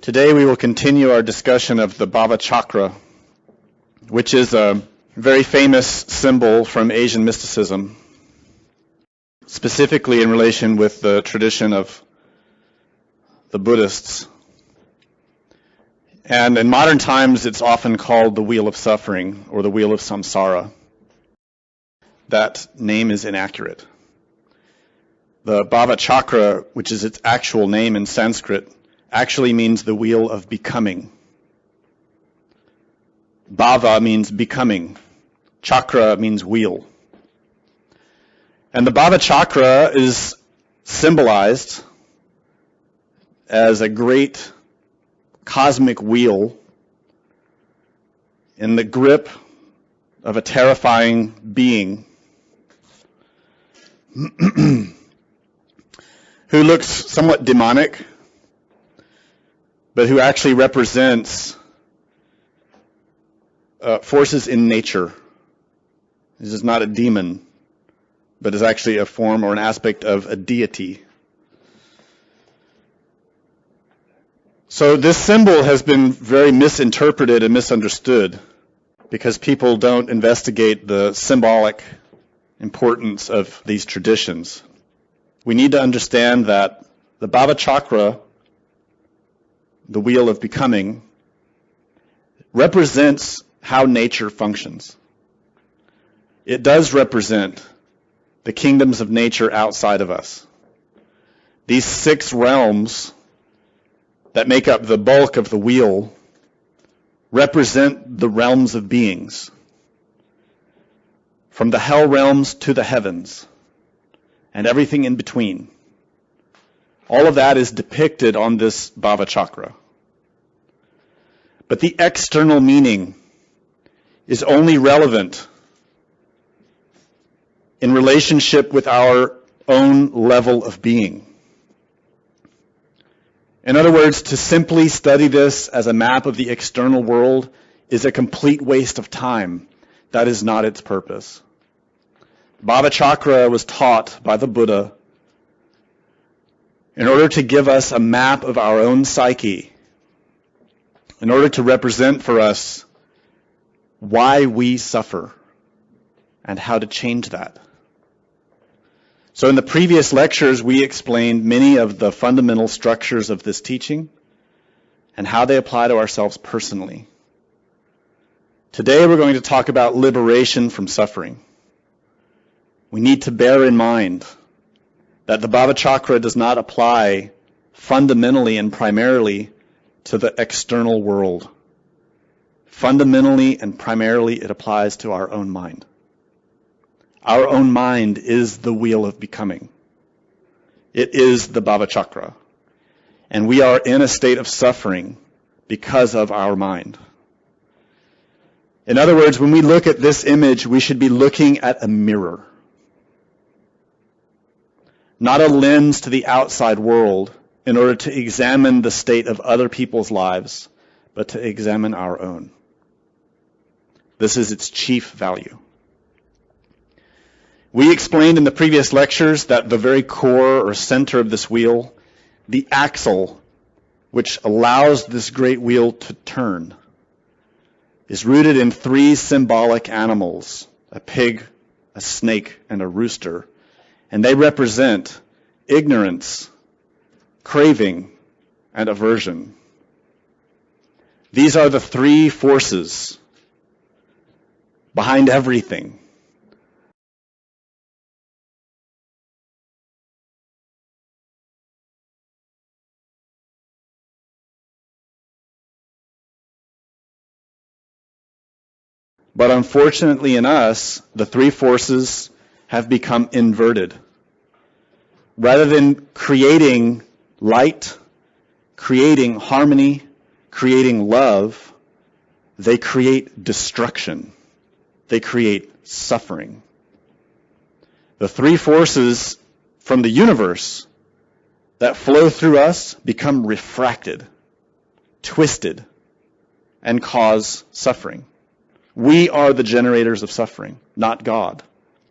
Today we will continue our discussion of the Bhavachakra, which is a very famous symbol from Asian mysticism, specifically in relation with the tradition of the Buddhists. And in modern times it's often called the wheel of suffering or the wheel of samsara. That name is inaccurate. The Bhavachakra, which is its actual name in Sanskrit, actually means the wheel of becoming. Bhava means becoming. Chakra means wheel. And the Bhavachakra is symbolized as a great cosmic wheel in the grip of a terrifying being who looks somewhat demonic, but who actually represents forces in nature. This is not a demon, but is actually a form or an aspect of a deity. So this symbol has been very misinterpreted and misunderstood because people don't investigate the symbolic importance of these traditions. We need to understand that the Bhavachakra, the wheel of becoming, represents how nature functions. It does represent the kingdoms of nature outside of us. These 6 realms that make up the bulk of the wheel represent the realms of beings, from the hell realms to the heavens, and everything in between. All of that is depicted on this Bhavachakra. But the external meaning is only relevant in relationship with our own level of being. In other words, to simply study this as a map of the external world is a complete waste of time. That is not its purpose. Bhavachakra was taught by the Buddha in order to give us a map of our own psyche, in order to represent for us why we suffer and how to change that. So in the previous lectures, we explained many of the fundamental structures of this teaching and how they apply to ourselves personally. Today we're going to talk about liberation from suffering. We need to bear in mind that the Bhavachakra does not apply fundamentally and primarily to the external world. Fundamentally and primarily it applies to our own mind. Our own mind is the wheel of becoming. It is the Bhavachakra. And we are in a state of suffering because of our mind. In other words, when we look at this image, we should be looking at a mirror. Not a lens to the outside world in order to examine the state of other people's lives, but to examine our own. This is its chief value. We explained in the previous lectures that the very core or center of this wheel, the axle, which allows this great wheel to turn, is rooted in 3 symbolic animals, a pig, a snake, and a rooster. And they represent ignorance, craving, and aversion. These are the 3 forces behind everything. But unfortunately in us, the 3 forces have become inverted. Rather than creating light, creating harmony, creating love, they create destruction. They create suffering. The 3 forces from the universe that flow through us become refracted, twisted, and cause suffering. We are the generators of suffering, not God,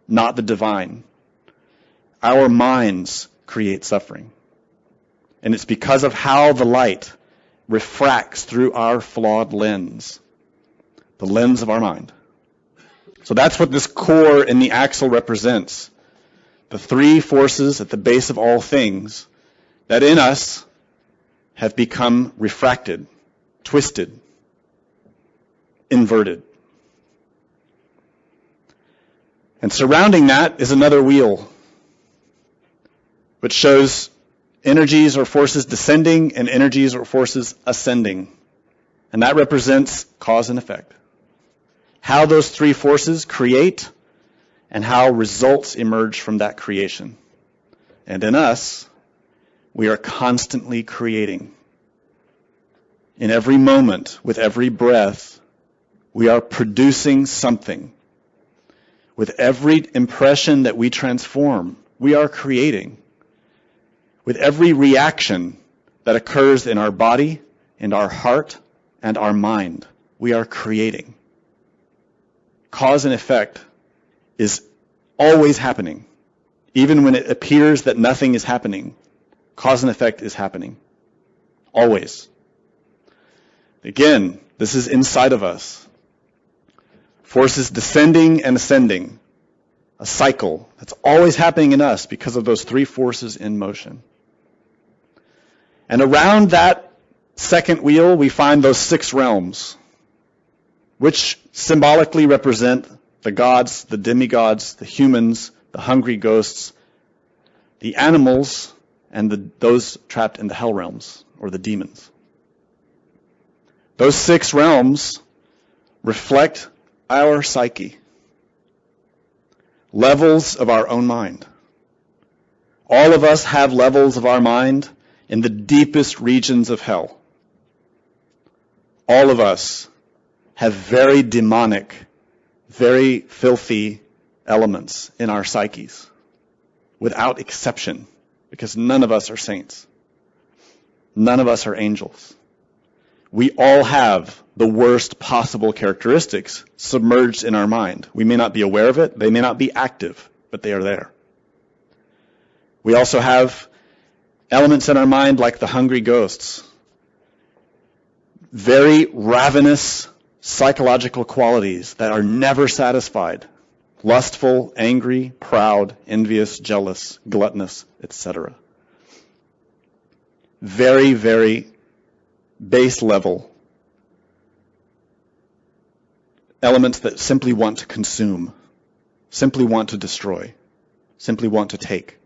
not the divine. Our minds create suffering. And it's because of how the light refracts through our flawed lens, the lens of our mind. So that's what this core in the axle represents. The three forces at the base of all things that in us have become refracted, twisted, inverted. And surrounding that is another wheel, which shows energies or forces descending and energies or forces ascending. And that represents cause and effect. How those three forces create and how results emerge from that creation. And in us, we are constantly creating. In every moment, with every breath, we are producing something. With every impression that we transform, we are creating. With every reaction that occurs in our body, in our heart, and our mind, we are creating. Cause and effect is always happening. Even when it appears that nothing is happening, cause and effect is happening. Always. Again, this is inside of us. Forces descending and ascending. A cycle that's always happening in us because of those three forces in motion. And around that second wheel, we find those 6 realms, which symbolically represent the gods, the demigods, the humans, the hungry ghosts, the animals, and those trapped in the hell realms, or the demons. Those 6 realms reflect our psyche, levels of our own mind. All of us have levels of our mind in the deepest regions of hell. All of us have very demonic, very filthy elements in our psyches, without exception, because none of us are saints. None of us are angels. We all have the worst possible characteristics submerged in our mind. We may not be aware of it, they may not be active, but they are there. We also have elements in our mind like the hungry ghosts. Very ravenous psychological qualities that are never satisfied. Lustful, angry, proud, envious, jealous, gluttonous, etc. Very, very base level elements that simply want to consume, simply want to destroy, simply want to take.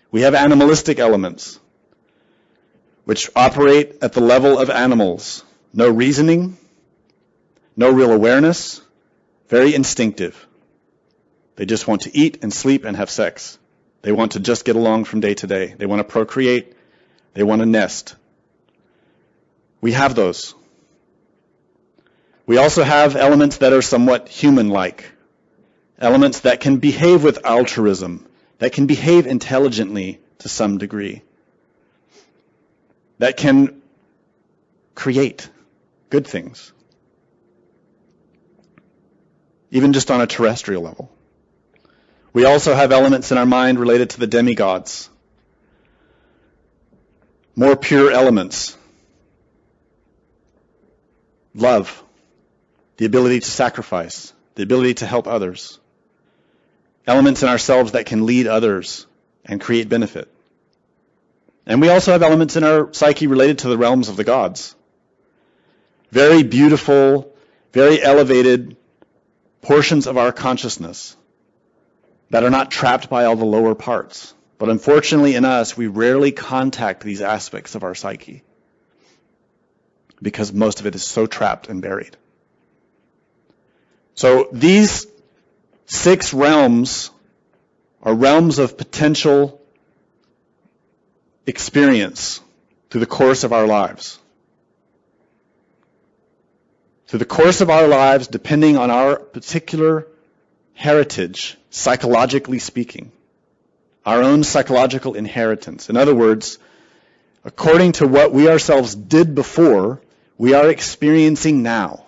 We have animalistic elements which operate at the level of animals. No reasoning, no real awareness, very instinctive. They just want to eat and sleep and have sex. They want to just get along from day to day. They want to procreate. They want to nest. We have those. We also have elements that are somewhat human-like. Elements that can behave with altruism, that can behave intelligently to some degree, that can create good things, even just on a terrestrial level. We also have elements in our mind related to the demigods, more pure elements. Love, the ability to sacrifice, the ability to help others. Elements in ourselves that can lead others and create benefit. And we also have elements in our psyche related to the realms of the gods. Very beautiful, very elevated portions of our consciousness that are not trapped by all the lower parts. But unfortunately in us, we rarely contact these aspects of our psyche because most of it is so trapped and buried. So these 6 realms are realms of potential experience through the course of our lives. Through the course of our lives, depending on our particular heritage, psychologically speaking, our own psychological inheritance. In other words, according to what we ourselves did before, we are experiencing now.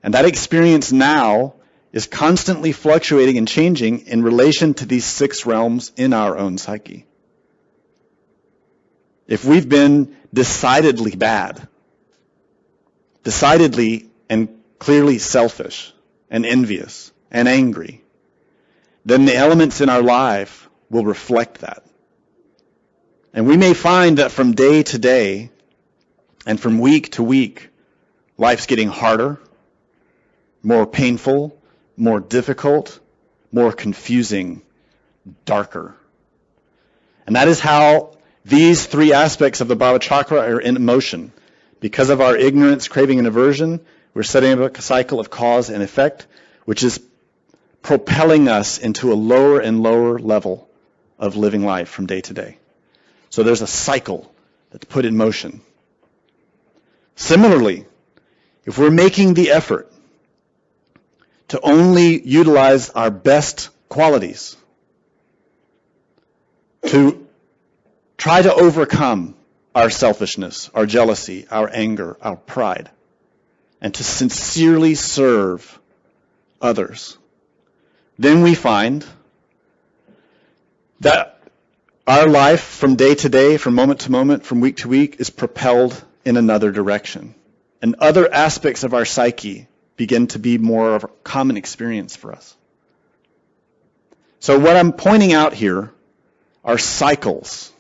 And that experience now is constantly fluctuating and changing in relation to these 6 realms in our own psyche. if we've been decidedly bad, decidedly and clearly selfish and envious and angry, then the elements in our life will reflect that. And we may find that from day to day and from week to week, life's getting harder, more painful, more difficult, more confusing, darker. And that is how these three aspects of the Bhavachakra are in motion. Because of our ignorance, craving, and aversion, we're setting up a cycle of cause and effect, which is propelling us into a lower and lower level of living life from day to day. So there's a cycle that's put in motion. Similarly, if we're making the effort to only utilize our best qualities, to try to overcome our selfishness, our jealousy, our anger, our pride, and to sincerely serve others, then we find that our life from day to day, from moment to moment, from week to week, is propelled in another direction. And other aspects of our psyche begin to be more of a common experience for us. So what I'm pointing out here are cycles,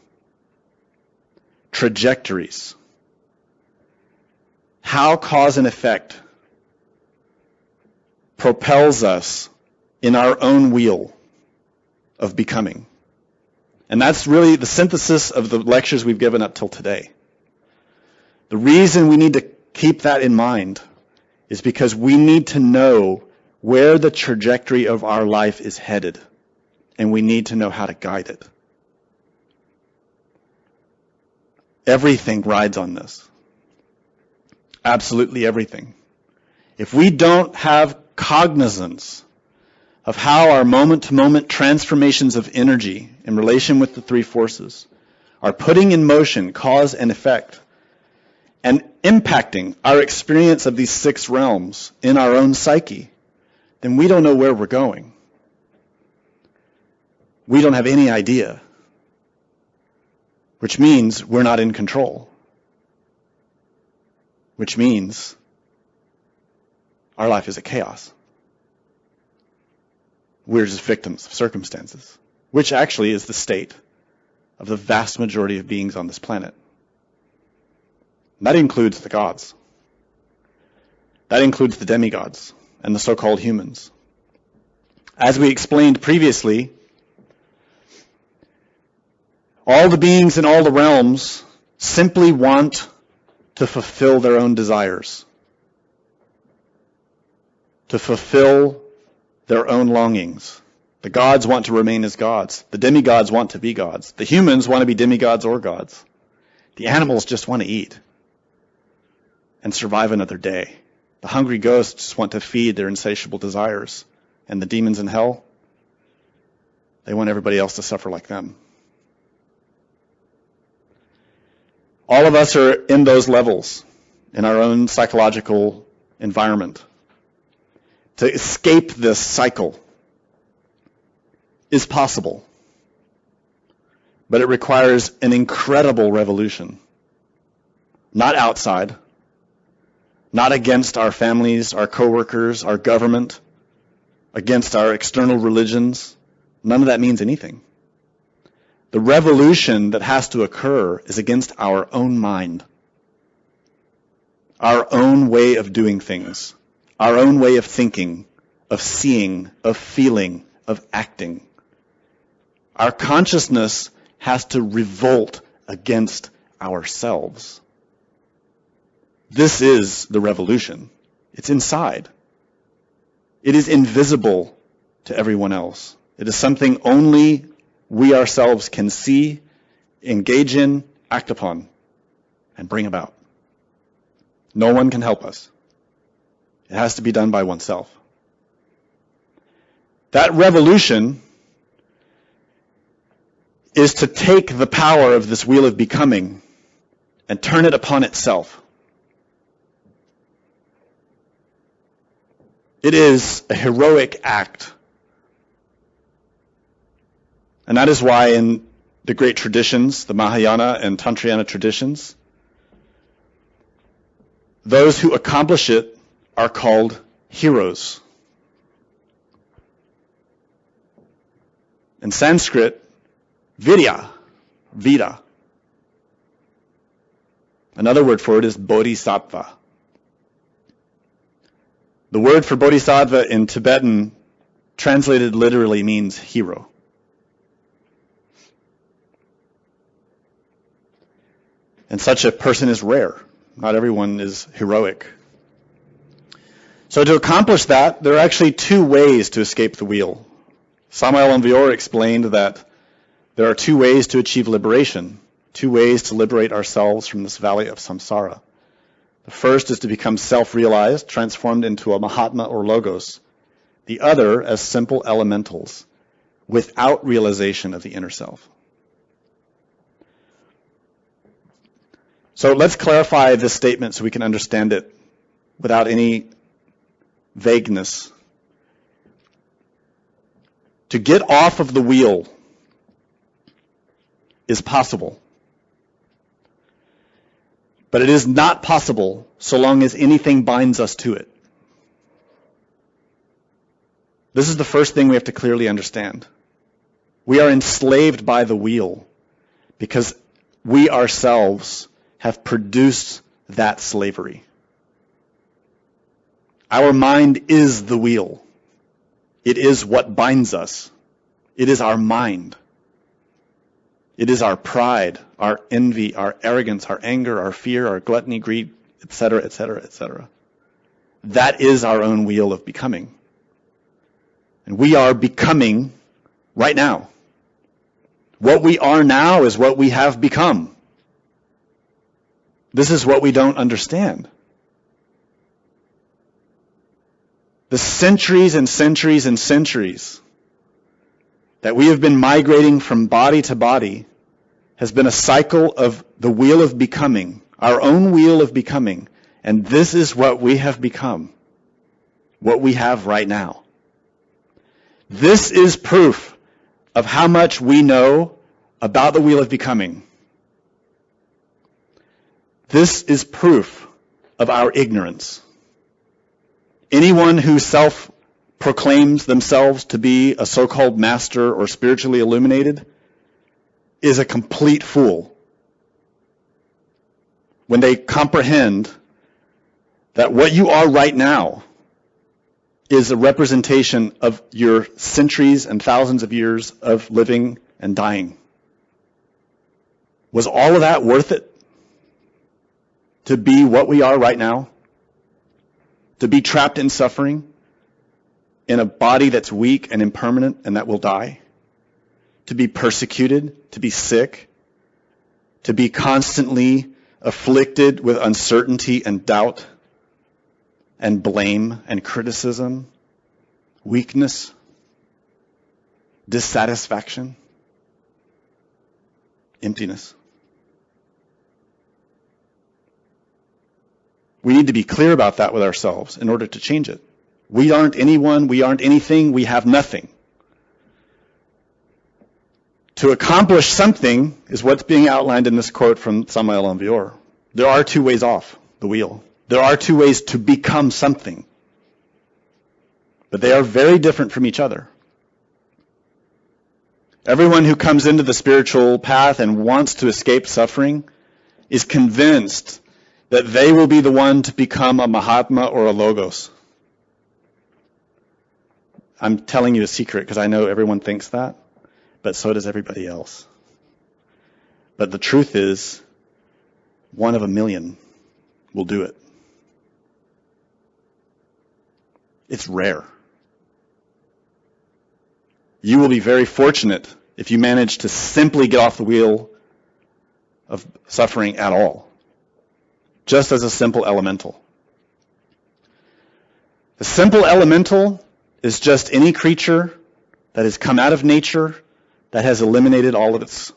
trajectories, how cause and effect propels us in our own wheel of becoming. And that's really the synthesis of the lectures we've given up till today. The reason we need to keep that in mind is because we need to know where the trajectory of our life is headed, and we need to know how to guide it. Everything rides on this. Absolutely everything. If we don't have cognizance of how our moment-to-moment transformations of energy in relation with the three forces are putting in motion cause and effect and impacting our experience of these six realms in our own psyche, then we don't know where we're going. We don't have any idea, which means we're not in control, which means our life is a chaos. We're just victims of circumstances, which actually is the state of the vast majority of beings on this planet. And that includes the gods. That includes the demigods and the so-called humans. As we explained previously, all the beings in all the realms simply want to fulfill their own desires, to fulfill their own longings. The gods want to remain as gods. The demigods want to be gods. The humans want to be demigods or gods. The animals just want to eat and survive another day. The hungry ghosts want to feed their insatiable desires. And the demons in hell, they want everybody else to suffer like them. All of us are in those levels in our own psychological environment. To escape this cycle is possible, but it requires an incredible revolution. Not outside, not against our families, our coworkers, our government, against our external religions. None of that means anything. The revolution that has to occur is against our own mind, our own way of doing things, our own way of thinking, of seeing, of feeling, of acting. Our consciousness has to revolt against ourselves. This is the revolution. It's inside. It is invisible to everyone else. It is something only we ourselves can see, engage in, act upon, and bring about. No one can help us. It has to be done by oneself. That revolution is to take the power of this wheel of becoming and turn it upon itself. It is a heroic act. And that is why in the great traditions, the Mahayana and Tantrayana traditions, those who accomplish it are called heroes. In Sanskrit, Virya, Vira. Another word for it is bodhisattva. The word for bodhisattva in Tibetan, translated literally, means hero. And such a person is rare. Not everyone is heroic. So to accomplish that, there are actually two ways to escape the wheel. Samael Aun Weor explained that there are two ways to achieve liberation, two ways to liberate ourselves from this valley of samsara. The first is to become self-realized, transformed into a Mahatma or Logos. The other as simple elementals, without realization of the inner self. So let's clarify this statement so we can understand it without any vagueness. To get off of the wheel is possible. But it is not possible so long as anything binds us to it. This is the first thing we have to clearly understand. We are enslaved by the wheel because we ourselves have produced that slavery. Our mind is the wheel. It is what binds us. It is our mind. It is our pride, our envy, our arrogance, our anger, our fear, our gluttony, greed, etc., etc., etc. That is our own wheel of becoming. And we are becoming right now. What we are now is what we have become. This is what we don't understand. The centuries and centuries and centuries that we have been migrating from body to body has been a cycle of the wheel of becoming, our own wheel of becoming. And this is what we have become, what we have right now. This is proof of how much we know about the wheel of becoming. This is proof of our ignorance. Anyone who self-proclaims themselves to be a so-called master or spiritually illuminated is a complete fool when they comprehend that what you are right now is a representation of your centuries and thousands of years of living and dying. Was all of that worth it? To be what we are right now? To be trapped in suffering? In a body that's weak and impermanent and that will die? To be persecuted? To be sick? To be constantly afflicted with uncertainty and doubt? And blame and criticism, weakness, dissatisfaction, emptiness. We need to be clear about that with ourselves in order to change it. We aren't anyone, we aren't anything, we have nothing. To accomplish something is what's being outlined in this quote from Samael Aun Weor. There are two ways off the wheel. There are two ways to become something. But they are very different from each other. Everyone who comes into the spiritual path and wants to escape suffering is convinced that they will be the one to become a Mahatma or a Logos. I'm telling you a secret because I know everyone thinks that, but so does everybody else. But the truth is, one of a million will do it. It's rare. You will be very fortunate if you manage to simply get off the wheel of suffering at all, just as a simple elemental. The simple elemental is just any creature that has come out of nature that has eliminated all of its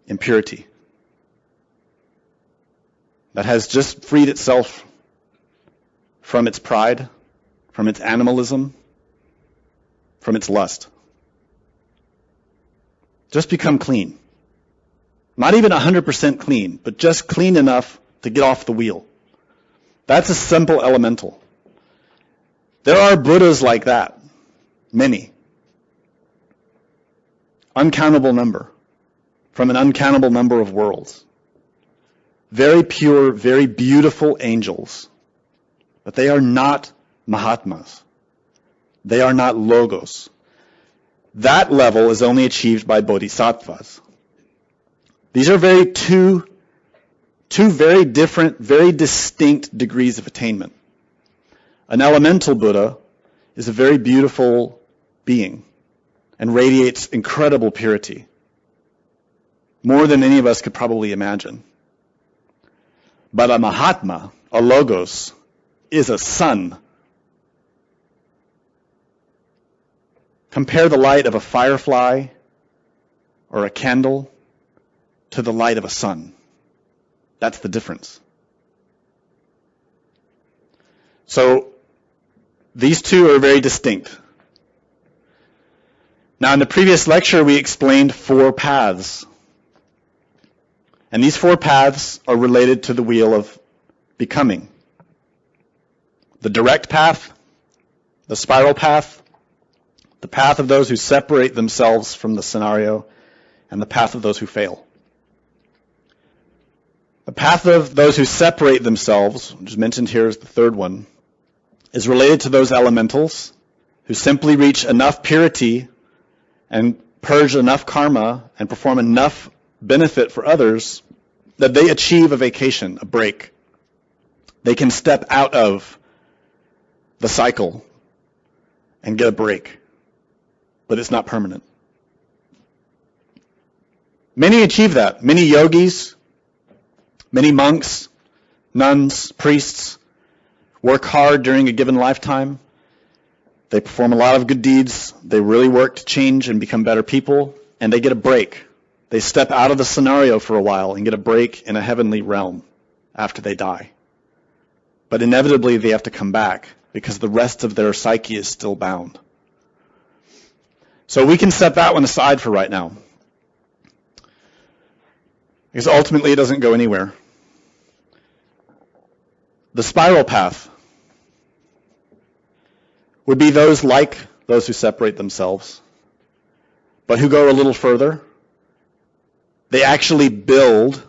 impurity, that has just freed itself from its pride, from its animalism, from its lust. Just become clean. Not even 100% clean, but just clean enough to get off the wheel. That's a simple elemental. There are Buddhas like that. Many. Uncountable number. From an uncountable number of worlds. Very pure, very beautiful angels. But they are not Mahatmas. They are not Logos. That level is only achieved by Bodhisattvas. These are two very different, very distinct degrees of attainment. An elemental Buddha is a very beautiful being and radiates incredible purity. More than any of us could probably imagine. But a Mahatma, a Logos, is a sun. Compare the light of a firefly or a candle to the light of a sun. That's the difference. So, these two are very distinct. Now, in the previous lecture, we explained 4 paths. And these 4 paths are related to the wheel of becoming. The direct path, the spiral path, the path of those who separate themselves from the scenario, and the path of those who fail. The path of those who separate themselves, which is mentioned here as the 3rd one, is related to those elementals who simply reach enough purity and purge enough karma and perform enough benefit for others that they achieve a vacation, a break. They can step out of the cycle and get a break, but it's not permanent. Many achieve that. Many yogis, many monks, nuns, priests work hard during a given lifetime. They perform a lot of good deeds. They really work to change and become better people, and they get a break. They step out of the scenario for a while and get a break in a heavenly realm after they die. But inevitably they have to come back because the rest of their psyche is still bound. So we can set that one aside for right now. Because ultimately it doesn't go anywhere. The spiral path would be those like those who separate themselves, but who go a little further. They actually build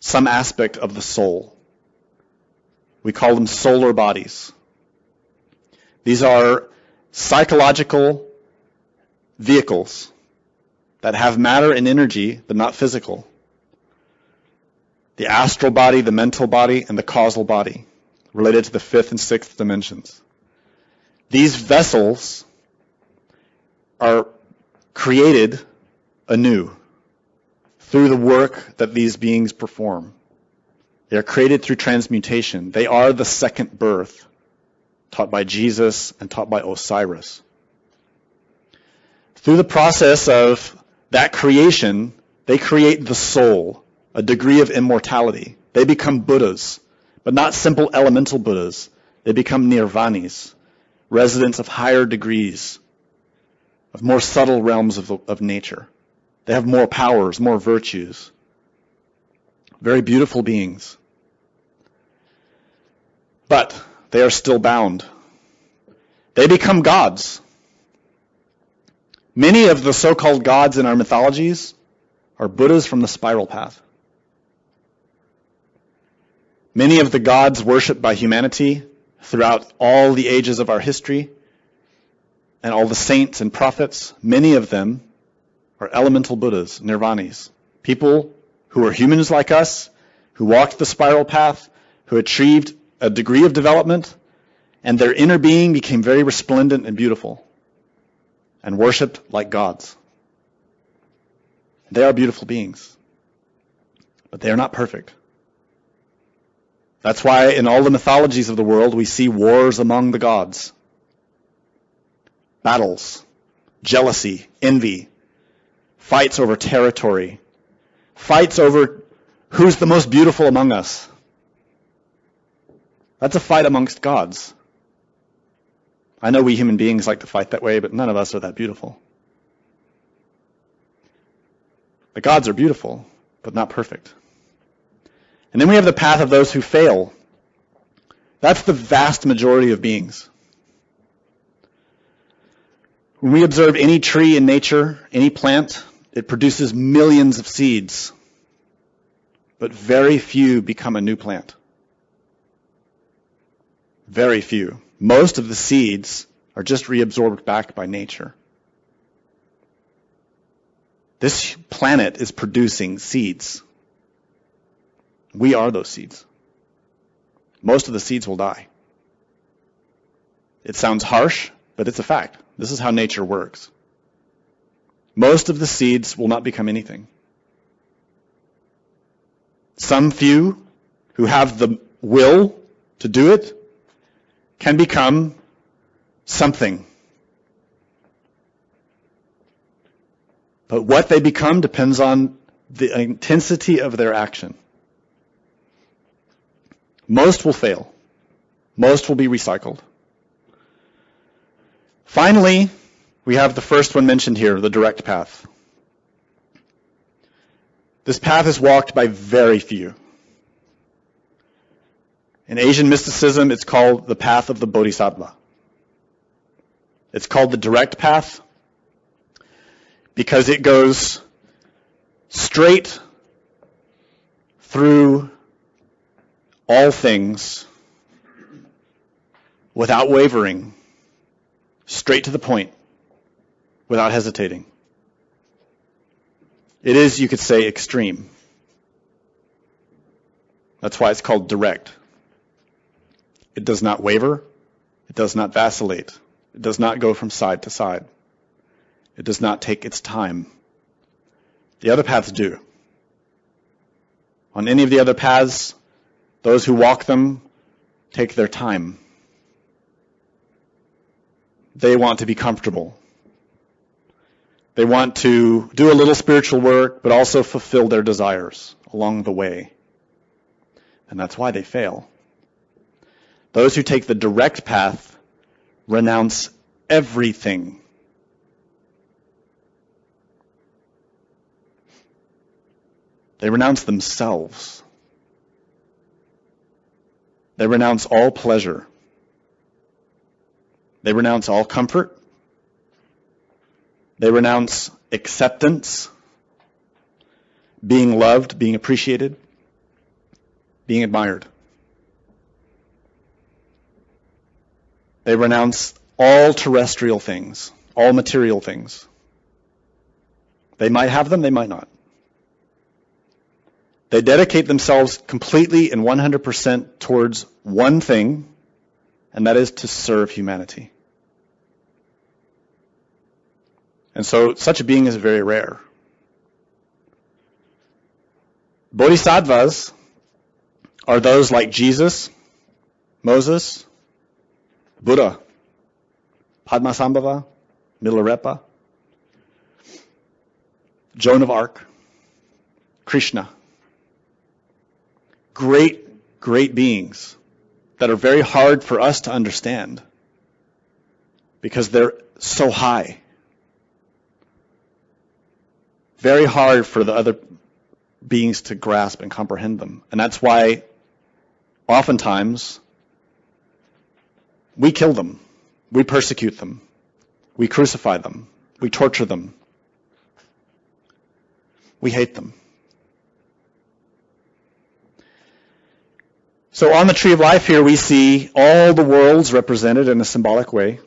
some aspect of the soul. We call them solar bodies. These are psychological vehicles that have matter and energy, but not physical. The astral body, the mental body, and the causal body, related to the 5th and 6th dimensions. These vessels are created anew through the work that these beings perform. They are created through transmutation. They are the second birth, taught by Jesus and taught by Osiris. Through the process of that creation, they create the soul, a degree of immortality. They become Buddhas, but not simple elemental Buddhas. They become nirvanis, residents of higher degrees, of more subtle realms of nature. They have more powers, more virtues. Very beautiful beings. But they are still bound. They become gods. Many of the so-called gods in our mythologies are Buddhas from the spiral path. Many of the gods worshipped by humanity throughout all the ages of our history, and all the saints and prophets, many of them are elemental Buddhas, nirvanis. People who are humans like us, who walked the spiral path, who achieved a degree of development, and their inner being became very resplendent and beautiful, and worshipped like gods. They are beautiful beings, but they are not perfect. That's why in all the mythologies of the world we see wars among the gods. Battles, jealousy, envy, fights over territory, fights over who's the most beautiful among us. That's a fight amongst gods. I know we human beings like to fight that way, but none of us are that beautiful. The gods are beautiful, but not perfect. And then we have the path of those who fail. That's the vast majority of beings. When we observe any tree in nature, any plant, it produces millions of seeds, but very few become a new plant. Very few. Most of the seeds are just reabsorbed back by nature. This planet is producing seeds. We are those seeds. Most of the seeds will die. It sounds harsh, but it's a fact. This is how nature works. Most of the seeds will not become anything. Some few who have the will to do it can become something. But what they become depends on the intensity of their action. Most will fail. Most will be recycled. Finally, we have the first one mentioned here, the direct path. This path is walked by very few. In Asian mysticism, it's called the path of the Bodhisattva. It's called the direct path because it goes straight through all things without wavering, straight to the point, without hesitating. It is, you could say, extreme. That's why it's called direct. It does not waver. It does not vacillate. It does not go from side to side. It does not take its time. The other paths do. On any of the other paths, those who walk them take their time. They want to be comfortable. They want to do a little spiritual work, but also fulfill their desires along the way. And that's why they fail. Those who take the direct path renounce everything. They renounce themselves. They renounce all pleasure. They renounce all comfort. They renounce acceptance, being loved, being appreciated, being admired. They renounce all terrestrial things, all material things. They might have them, they might not. They dedicate themselves completely and 100% towards one thing, and that is to serve humanity. And so such a being is very rare. Bodhisattvas are those like Jesus, Moses, Buddha, Padmasambhava, Milarepa, Joan of Arc, Krishna. Great, great beings that are very hard for us to understand because they're so high. Very hard for the other beings to grasp and comprehend them. And that's why oftentimes we kill them, we persecute them, we crucify them, we torture them, we hate them. So on the Tree of Life here we see all the worlds represented in a symbolic way.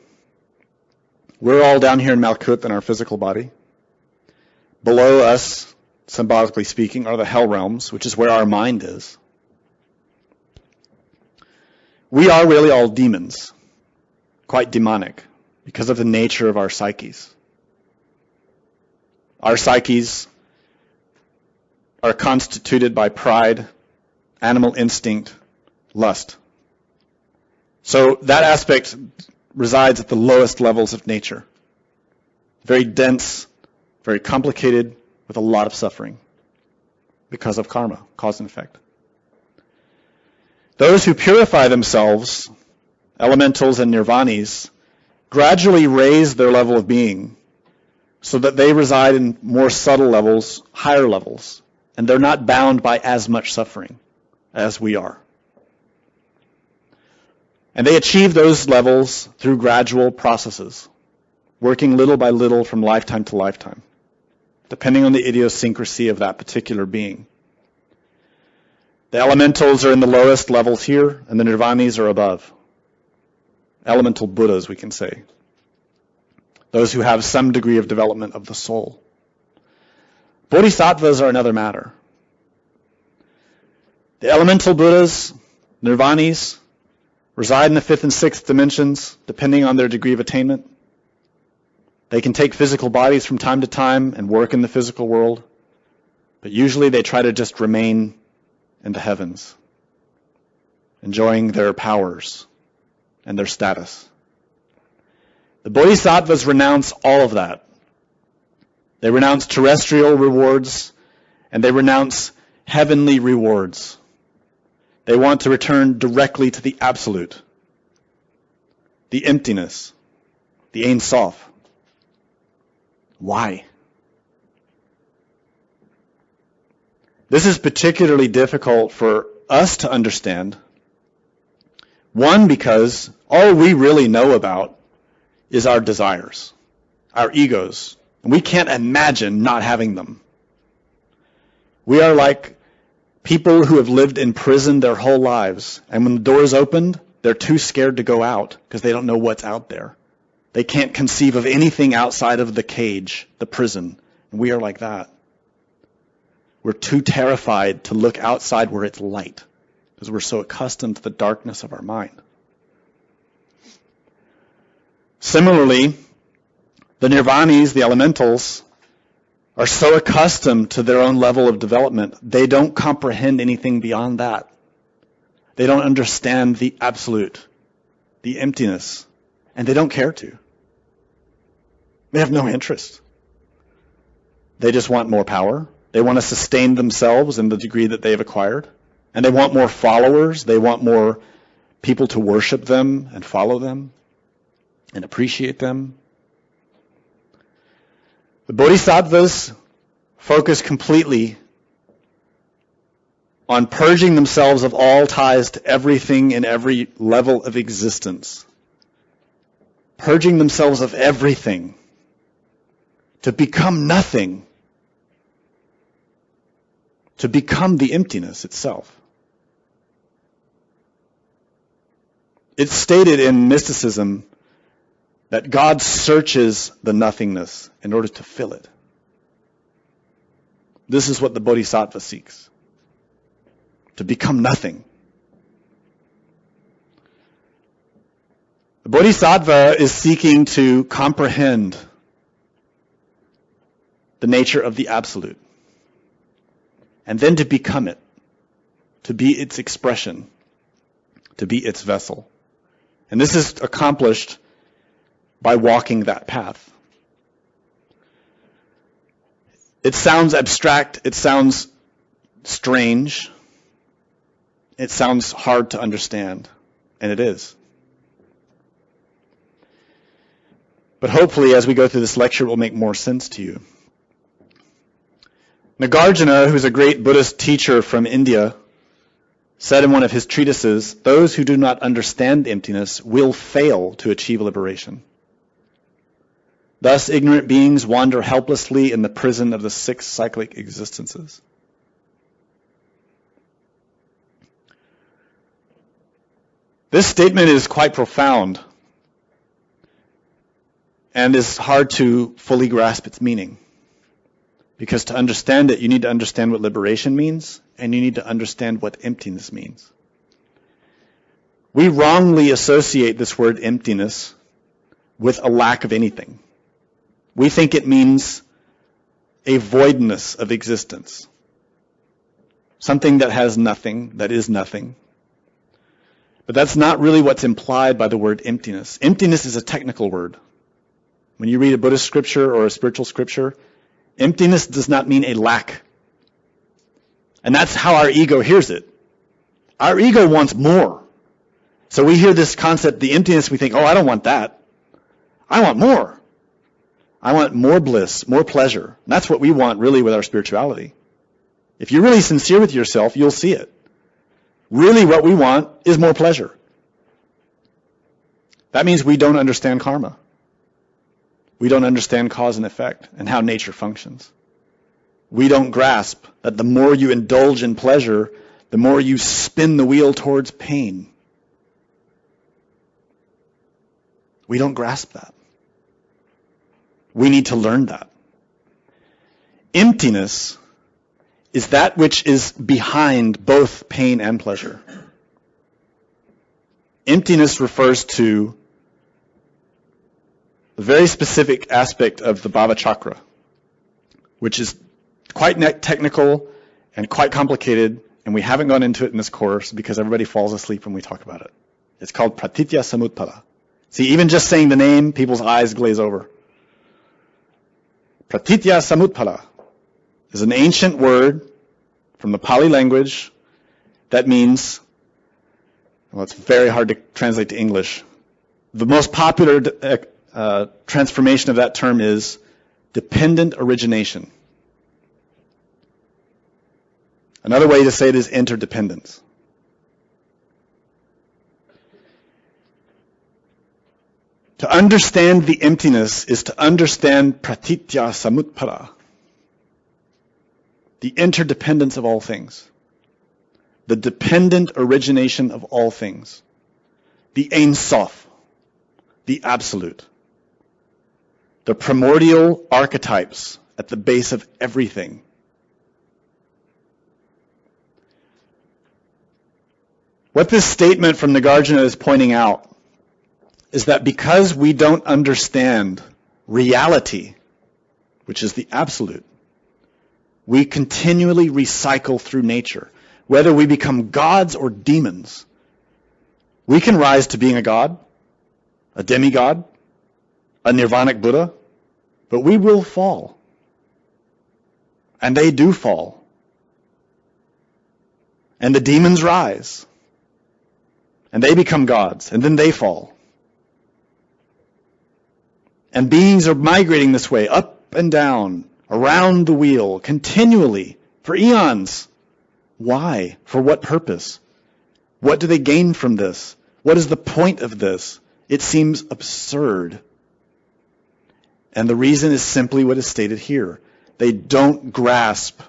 We're all down here in Malkut in our physical body. Below us, symbolically speaking, are the hell realms, which is where our mind is. We are really all demons, quite demonic, because of the nature of our psyches. Our psyches are constituted by pride, animal instinct, lust. So that aspect resides at the lowest levels of nature. Very dense, very complicated, with a lot of suffering because of karma, cause and effect. Those who purify themselves, elementals and nirvanis, gradually raise their level of being so that they reside in more subtle levels, higher levels, and they're not bound by as much suffering as we are. And they achieve those levels through gradual processes, working little by little from lifetime to lifetime, depending on the idiosyncrasy of that particular being. The elementals are in the lowest levels here, and the nirvanis are above. Elemental Buddhas, we can say. Those who have some degree of development of the soul. Bodhisattvas are another matter. The elemental Buddhas, nirvanis, reside in the 5th and 6th dimensions, depending on their degree of attainment. They can take physical bodies from time to time and work in the physical world, but usually they try to just remain in the heavens, enjoying their powers and their status. The Bodhisattvas renounce all of that. They renounce terrestrial rewards, and they renounce heavenly rewards. They want to return directly to the absolute, the emptiness, the Ein Sof. Why? This is particularly difficult for us to understand. One, because all we really know about is our desires, our egos. And we can't imagine not having them. We are like people who have lived in prison their whole lives. And when the doors opened, they're too scared to go out because they don't know what's out there. They can't conceive of anything outside of the cage, the prison. And we are like that. We're too terrified to look outside where it's light because we're so accustomed to the darkness of our mind. Similarly, the nirvanis, the elementals, are so accustomed to their own level of development, they don't comprehend anything beyond that. They don't understand the absolute, the emptiness, and they don't care to. They have no interest. They just want more power. They want to sustain themselves in the degree that they have acquired. And they want more followers. They want more people to worship them and follow them and appreciate them. The Bodhisattvas focus completely on purging themselves of all ties to everything in every level of existence. Purging themselves of everything to become nothing. To become the emptiness itself. It's stated in mysticism that God searches the nothingness in order to fill it. This is what the Bodhisattva seeks. To become nothing. The Bodhisattva is seeking to comprehend the nature of the absolute. And then to become it. To be its expression. To be its vessel. And this is accomplished by walking that path. It sounds abstract. It sounds strange. It sounds hard to understand. And it is. But hopefully, as we go through this lecture, it will make more sense to you. Nagarjuna, who's a great Buddhist teacher from India, said in one of his treatises, those who do not understand emptiness will fail to achieve liberation. Thus, ignorant beings wander helplessly in the prison of the 6 cyclic existences. This statement is quite profound and is hard to fully grasp its meaning. Because to understand it, you need to understand what liberation means, and you need to understand what emptiness means. We wrongly associate this word emptiness with a lack of anything. We think it means a voidness of existence. Something that has nothing, that is nothing. But that's not really what's implied by the word emptiness. Emptiness is a technical word. When you read a Buddhist scripture or a spiritual scripture, emptiness does not mean a lack. And that's how our ego hears it. Our ego wants more. So we hear this concept, the emptiness, we think, oh, I don't want that. I want more. I want more bliss, more pleasure. And that's what we want really with our spirituality. If you're really sincere with yourself, you'll see it. Really what we want is more pleasure. That means we don't understand karma. We don't understand cause and effect and how nature functions. We don't grasp that the more you indulge in pleasure, the more you spin the wheel towards pain. We don't grasp that. We need to learn that. Emptiness is that which is behind both pain and pleasure. Emptiness refers to a very specific aspect of the Bhavachakra, which is quite technical and quite complicated, and we haven't gone into it in this course because everybody falls asleep when we talk about it. It's called pratitya samutpada. See, even just saying the name, people's eyes glaze over. Pratitya samutpada is an ancient word from the Pali language that means, well, it's very hard to translate to English. The most popular transformation of that term is dependent origination. Another way to say it is interdependence. To understand the emptiness is to understand pratitya samutpada, the interdependence of all things, the dependent origination of all things, the Ein Sof, the absolute, the primordial archetypes at the base of everything. What this statement from Nagarjuna is pointing out is that because we don't understand reality, which is the absolute, we continually recycle through nature. Whether we become gods or demons, we can rise to being a god, a demigod, a nirvanic Buddha, but we will fall. And they do fall. And the demons rise. And they become gods, and then they fall. And beings are migrating this way, up and down, around the wheel, continually, for eons. Why? For what purpose? What do they gain from this? What is the point of this? It seems absurd. And the reason is simply what is stated here. They don't grasp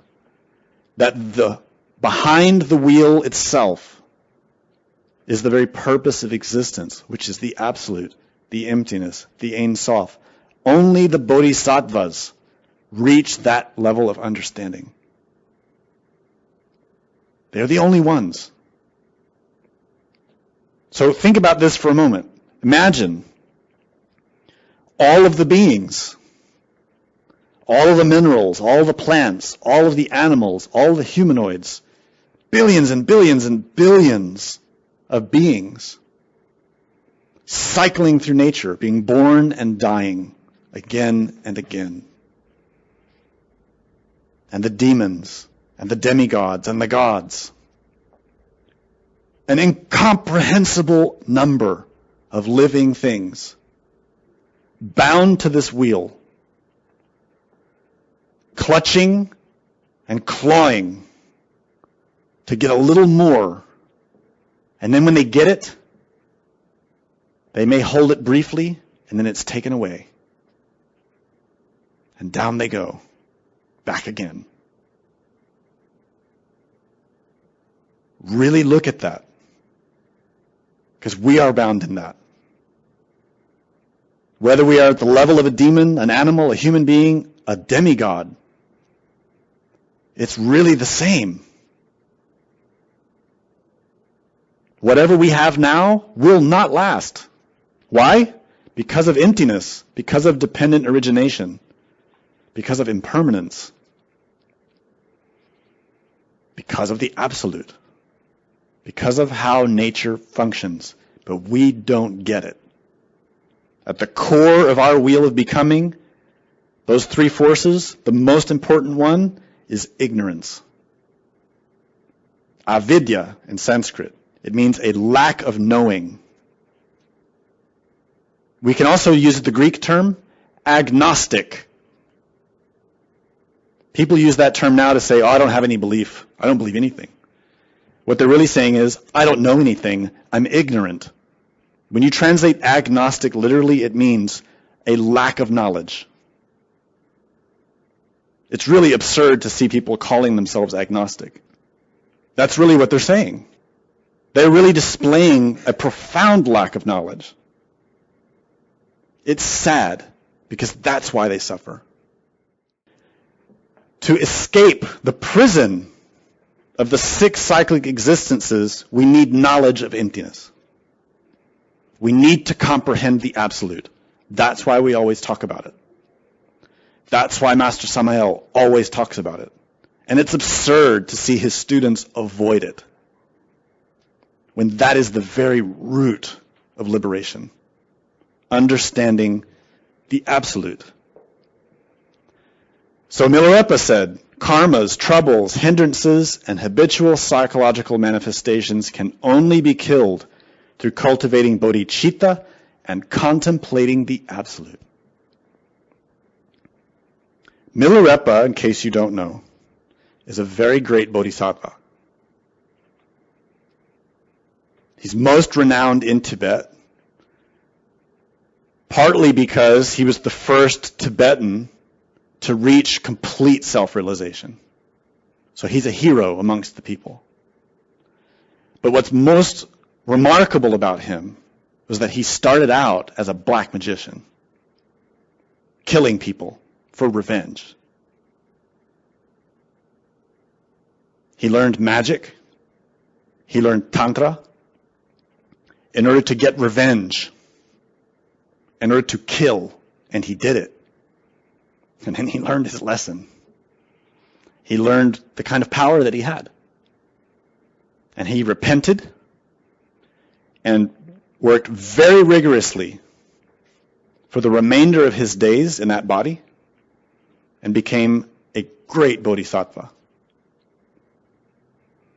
that behind the wheel itself is the very purpose of existence, which is the absolute, the emptiness, the Ein Sof. Only the bodhisattvas reach that level of understanding. They're the only ones. So think about this for a moment. Imagine all of the beings, all of the minerals, all of the plants, all of the animals, all of the humanoids, billions and billions and billions of beings cycling through nature, being born and dying again and again. And the demons and the demigods and the gods. An incomprehensible number of living things bound to this wheel, clutching and clawing to get a little more. And then when they get it, they may hold it briefly, and then it's taken away. And down they go, back again. Really look at that. Because we are bound in that. Whether we are at the level of a demon, an animal, a human being, a demigod, it's really the same. Whatever we have now will not last. Why? Because of emptiness, because of dependent origination, because of impermanence, because of the absolute, because of how nature functions. But we don't get it. At the core of our wheel of becoming, those three forces, the most important one is ignorance. Avidya in Sanskrit. It means a lack of knowing. We can also use the Greek term agnostic. People use that term now to say, oh, I don't have any belief. I don't believe anything. What they're really saying is, I don't know anything. I'm ignorant. When you translate agnostic literally, it means a lack of knowledge. It's really absurd to see people calling themselves agnostic. That's really what they're saying. They're really displaying a profound lack of knowledge. It's sad, because that's why they suffer. To escape the prison of the 6 cyclic existences, we need knowledge of emptiness. We need to comprehend the absolute. That's why we always talk about it. That's why Master Samael always talks about it. And it's absurd to see his students avoid it, when that is the very root of liberation. Understanding the absolute. So Milarepa said, karmas, troubles, hindrances, and habitual psychological manifestations can only be killed through cultivating bodhicitta and contemplating the absolute. Milarepa, in case you don't know, is a very great bodhisattva. He's most renowned in Tibet, partly because he was the first Tibetan to reach complete self-realization. So he's a hero amongst the people. But what's most remarkable about him was that he started out as a black magician, killing people for revenge. He learned magic. He learned tantra in order to get revenge, in order to kill, and he did it. And then he learned his lesson. He learned the kind of power that he had. And he repented and worked very rigorously for the remainder of his days in that body and became a great bodhisattva.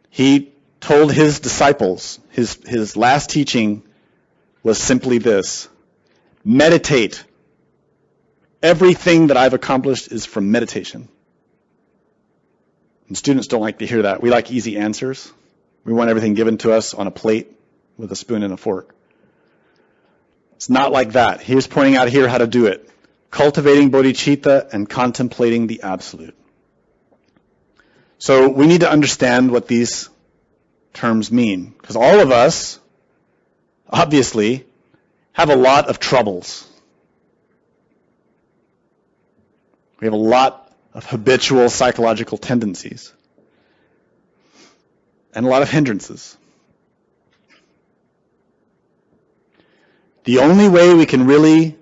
He told his disciples, his last teaching was simply this: meditate. Everything that I've accomplished is from meditation. And students don't like to hear that. We like easy answers. We want everything given to us on a plate with a spoon and a fork. It's not like that. He was pointing out here how to do it. Cultivating bodhicitta and contemplating the absolute. So we need to understand what these terms mean, because all of us, obviously, have a lot of troubles. We have a lot of habitual psychological tendencies and a lot of hindrances. The only way we can really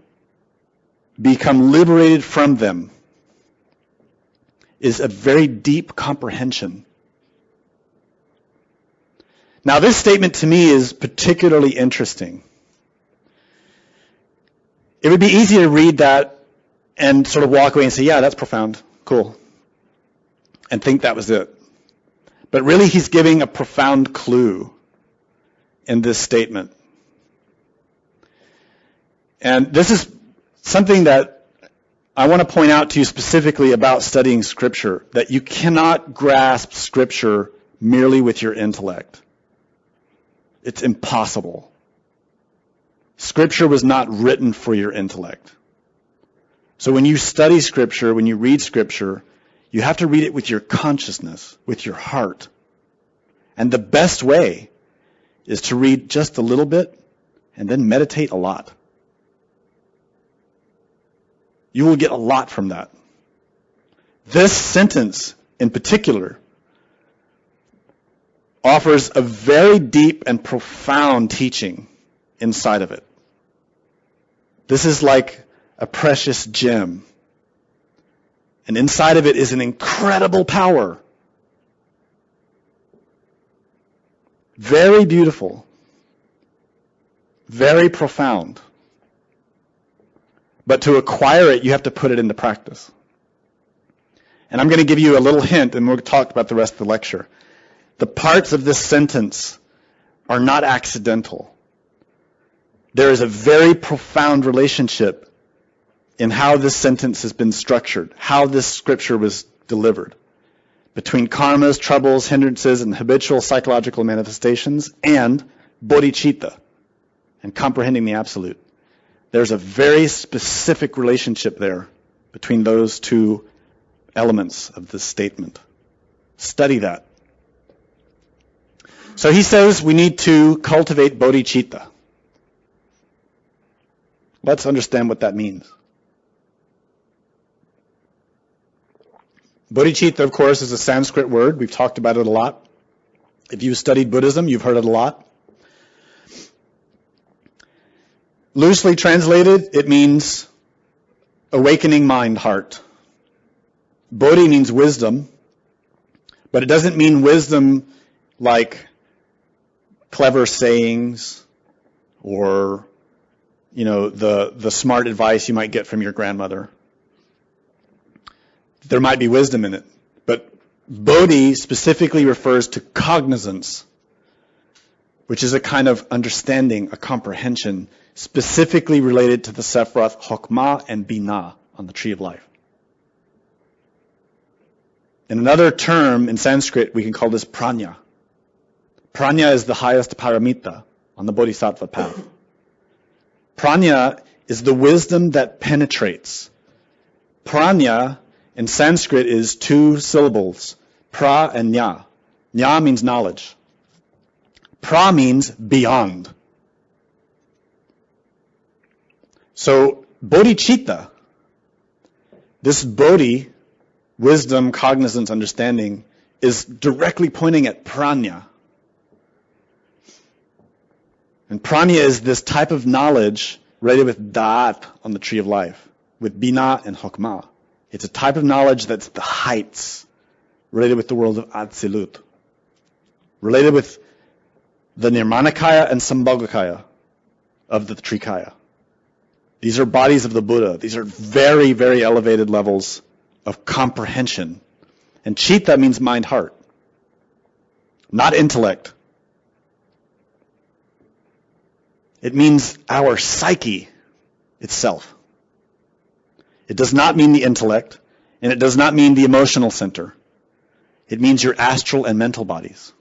become liberated from them is a very deep comprehension. Now, this statement to me is particularly interesting. It would be easy to read that and sort of walk away and say, yeah, that's profound, cool, and think that was it. But really, he's giving a profound clue in this statement. And this is something that I want to point out to you specifically about studying Scripture, that you cannot grasp Scripture merely with your intellect. It's impossible. Scripture was not written for your intellect. So when you study Scripture, when you read Scripture, you have to read it with your consciousness, with your heart. And the best way is to read just a little bit and then meditate a lot. You will get a lot from that. This sentence in particular offers a very deep and profound teaching inside of it. This is like a precious gem. And inside of it is an incredible power. Very beautiful. Very profound. But to acquire it, you have to put it into practice. And I'm going to give you a little hint, and we'll talk about the rest of the lecture. The parts of this sentence are not accidental. There is a very profound relationship in how this sentence has been structured, how this scripture was delivered between karmas, troubles, hindrances, and habitual psychological manifestations, and bodhicitta, and comprehending the absolute. There's a very specific relationship there between those two elements of this statement. Study that. So he says we need to cultivate bodhicitta. Let's understand what that means. Bodhicitta, of course, is a Sanskrit word. We've talked about it a lot. If you've studied Buddhism, you've heard it a lot. Loosely translated, it means awakening mind, heart. Bodhi means wisdom, but it doesn't mean wisdom like clever sayings or, the smart advice you might get from your grandmother. There might be wisdom in it, but bodhi specifically refers to cognizance, which is a kind of understanding, a comprehension, specifically related to the Sephiroth Chokmah and Binah on the Tree of Life. In another term in Sanskrit, we can call this prajna. Prajna is the highest paramita on the bodhisattva path. Prajna is the wisdom that penetrates. Prajna in Sanskrit is 2 syllables, pra and nya. Nya means knowledge. Pra means beyond. So bodhicitta, this bodhi, wisdom, cognizance, understanding, is directly pointing at prajna. And prajna is this type of knowledge related with da'at on the Tree of Life, with bina and hokmah. It's a type of knowledge that's the heights, related with the world of Atzilut, related with the Nirmanakaya and Sambhogakaya of the Trikaya. These are bodies of the Buddha. These are very, very elevated levels of comprehension. And chitta means mind, heart, not intellect. It means our psyche itself. It does not mean the intellect, and it does not mean the emotional center. It means your astral and mental bodies.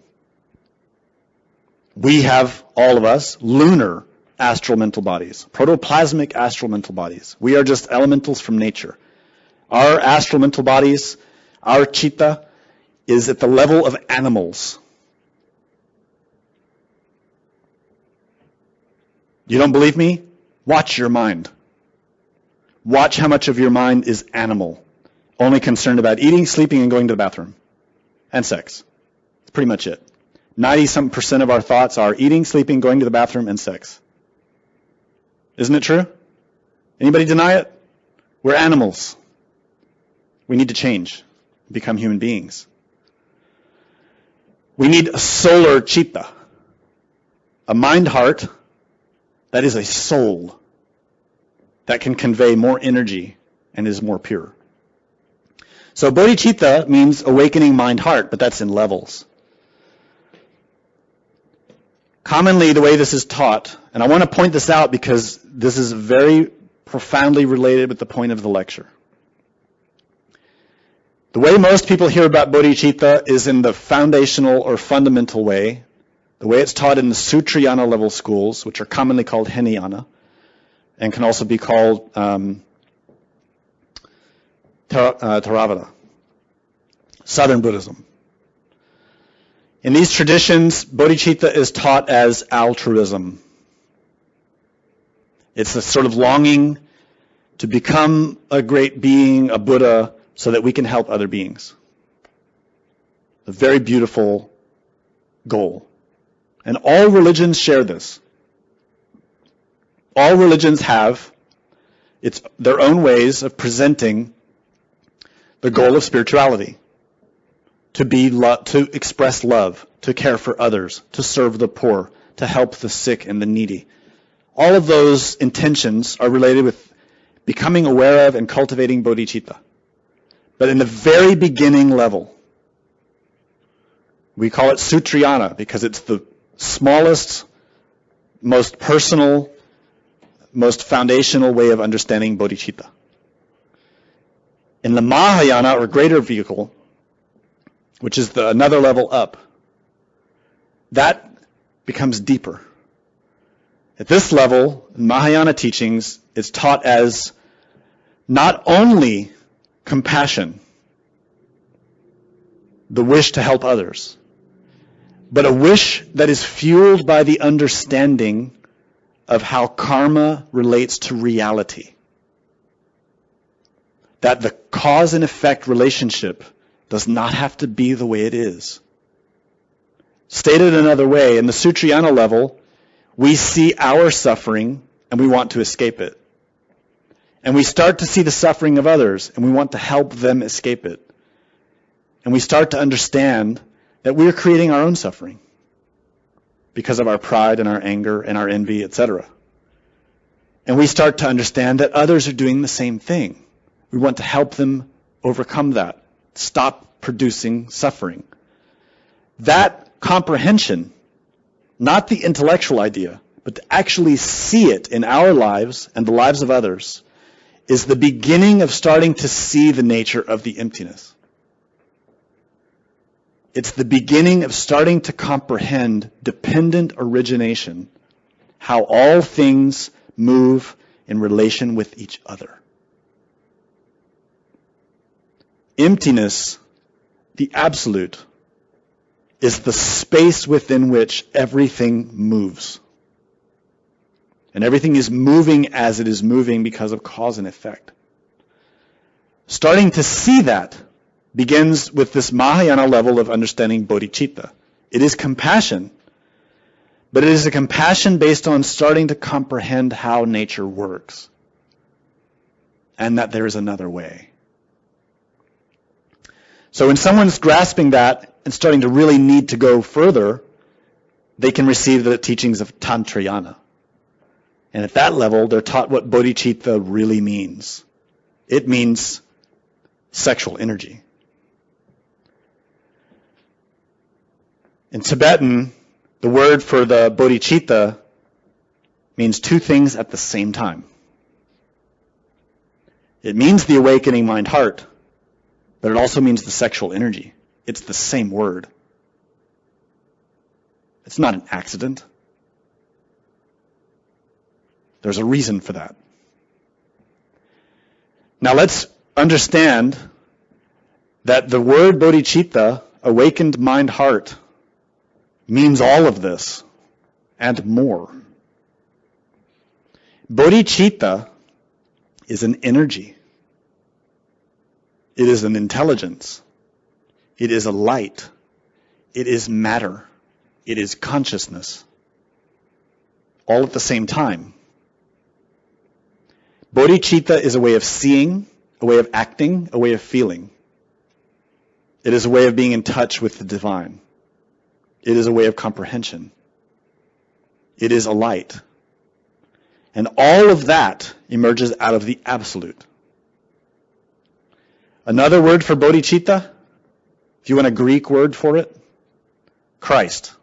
We have, all of us, lunar astral mental bodies, protoplasmic astral mental bodies. We are just elementals from nature. Our astral mental bodies, our chitta, is at the level of animals. You don't believe me? Watch your mind. Watch how much of your mind is animal, only concerned about eating, sleeping, and going to the bathroom, and sex. That's pretty much it. 90% of our thoughts are eating, sleeping, going to the bathroom, and sex. Isn't it true? Anybody deny it? We're animals. We need to change, become human beings. We need a solar chitta, a mind-heart that is a soul that can convey more energy and is more pure. So bodhicitta means awakening mind-heart, but that's in levels. Commonly, the way this is taught, and I want to point this out because this is very profoundly related with the point of the lecture. The way most people hear about bodhicitta is in the foundational or fundamental way, the way it's taught in the Sutrayana level schools, which are commonly called Hinayana, and can also be called Theravada, Southern Buddhism. In these traditions, bodhicitta is taught as altruism. It's a sort of longing to become a great being, a Buddha, so that we can help other beings. A very beautiful goal. And all religions share this. All religions have their own ways of presenting the goal of spirituality. To express love, to care for others, to serve the poor, to help the sick and the needy. All of those intentions are related with becoming aware of and cultivating bodhicitta. But in the very beginning level, we call it Sutrayana because it's the smallest, most personal, most foundational way of understanding bodhicitta. In the Mahayana, or greater vehicle, which is another level up, that becomes deeper. At this level, in Mahayana teachings, it's taught as not only compassion, the wish to help others, but a wish that is fueled by the understanding of how karma relates to reality. That the cause and effect relationship does not have to be the way it is. Stated another way, in the Sutrayana level, we see our suffering and we want to escape it. And we start to see the suffering of others and we want to help them escape it. And we start to understand that we're creating our own suffering because of our pride and our anger and our envy, etc. And we start to understand that others are doing the same thing. We want to help them overcome that, stop producing suffering. That comprehension, not the intellectual idea, but to actually see it in our lives and the lives of others, is the beginning of starting to see the nature of the emptiness. It's the beginning of starting to comprehend dependent origination, how all things move in relation with each other. Emptiness, the absolute, is the space within which everything moves. And everything is moving as it is moving because of cause and effect. Starting to see that begins with this Mahayana level of understanding bodhicitta. It is compassion, but it is a compassion based on starting to comprehend how nature works and that there is another way. So when someone's grasping that and starting to really need to go further, they can receive the teachings of Tantrayana. And at that level, they're taught what bodhicitta really means. It means sexual energy. In Tibetan, the word for the bodhicitta means two things at the same time. It means the awakening mind-heart, but it also means the sexual energy. It's the same word. It's not an accident. There's a reason for that. Now let's understand that the word bodhicitta, awakened mind-heart, means all of this and more. Bodhicitta is an energy. It is an intelligence. It is a light. It is matter. It is consciousness. All at the same time. Bodhicitta is a way of seeing, a way of acting, a way of feeling. It is a way of being in touch with the divine. It is a way of comprehension. It is a light. And all of that emerges out of the absolute. Another word for bodhicitta, if you want a Greek word for it, Christ.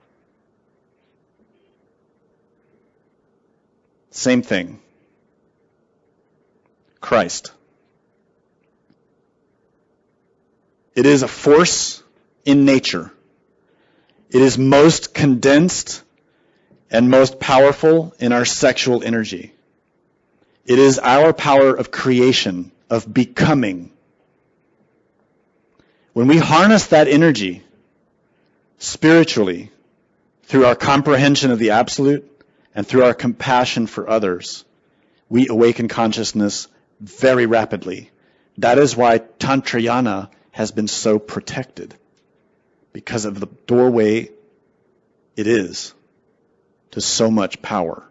Same thing. Christ. It is a force in nature. It is most condensed and most powerful in our sexual energy. It is our power of creation, of becoming. When we harness that energy spiritually through our comprehension of the absolute and through our compassion for others, we awaken consciousness very rapidly. That is why Tantrayana has been so protected, because of the doorway it is to so much power.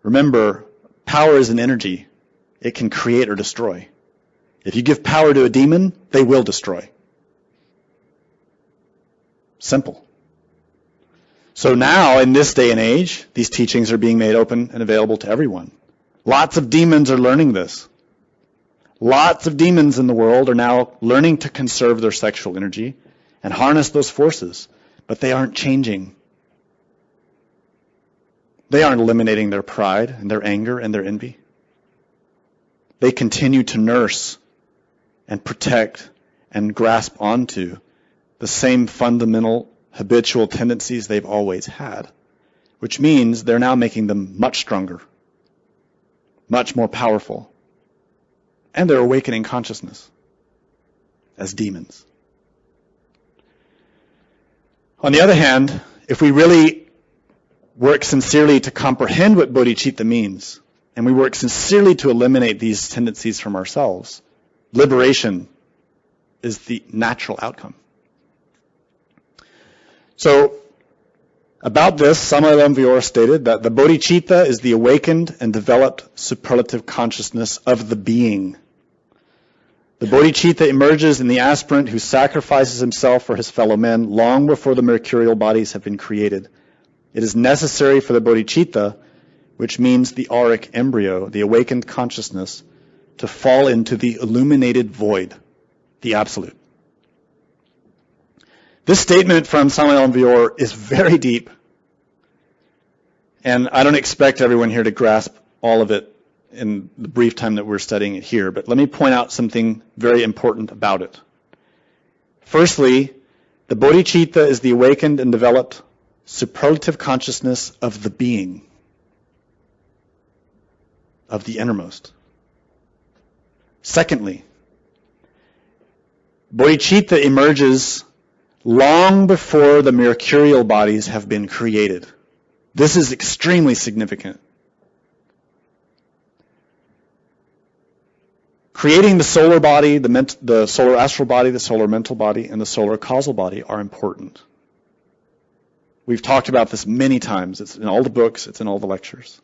Remember, power is an energy. It can create or destroy. If you give power to a demon, they will destroy. Simple. So now, in this day and age, these teachings are being made open and available to everyone. Lots of demons are learning this. Lots of demons in the world are now learning to conserve their sexual energy and harness those forces, but they aren't changing. They aren't eliminating their pride and their anger and their envy. they continue to nurse and protect and grasp onto the same fundamental habitual tendencies they've always had, which means they're now making them much stronger, much more powerful, and they're awakening consciousness as demons. On the other hand, if we really work sincerely to comprehend what bodhicitta means, and we work sincerely to eliminate these tendencies from ourselves, liberation is the natural outcome. So, about this, Samael Aun stated that the bodhicitta is the awakened and developed superlative consciousness of the being. The bodhicitta emerges in the aspirant who sacrifices himself for his fellow men long before the mercurial bodies have been created. It is necessary for the bodhicitta, which means the auric embryo, the awakened consciousness, to fall into the illuminated void, the absolute. This statement from Samael Aun is very deep, and I don't expect everyone here to grasp all of it in the brief time that we're studying it here, but let me point out something very important about it. Firstly, the bodhicitta is the awakened and developed superlative consciousness of the being, of the innermost. Secondly, bodhicitta emerges long before the mercurial bodies have been created. This is extremely significant. Creating the solar body, the solar astral body, the solar mental body, and the solar causal body are important. We've talked about this many times. It's in all the books, it's in all the lectures.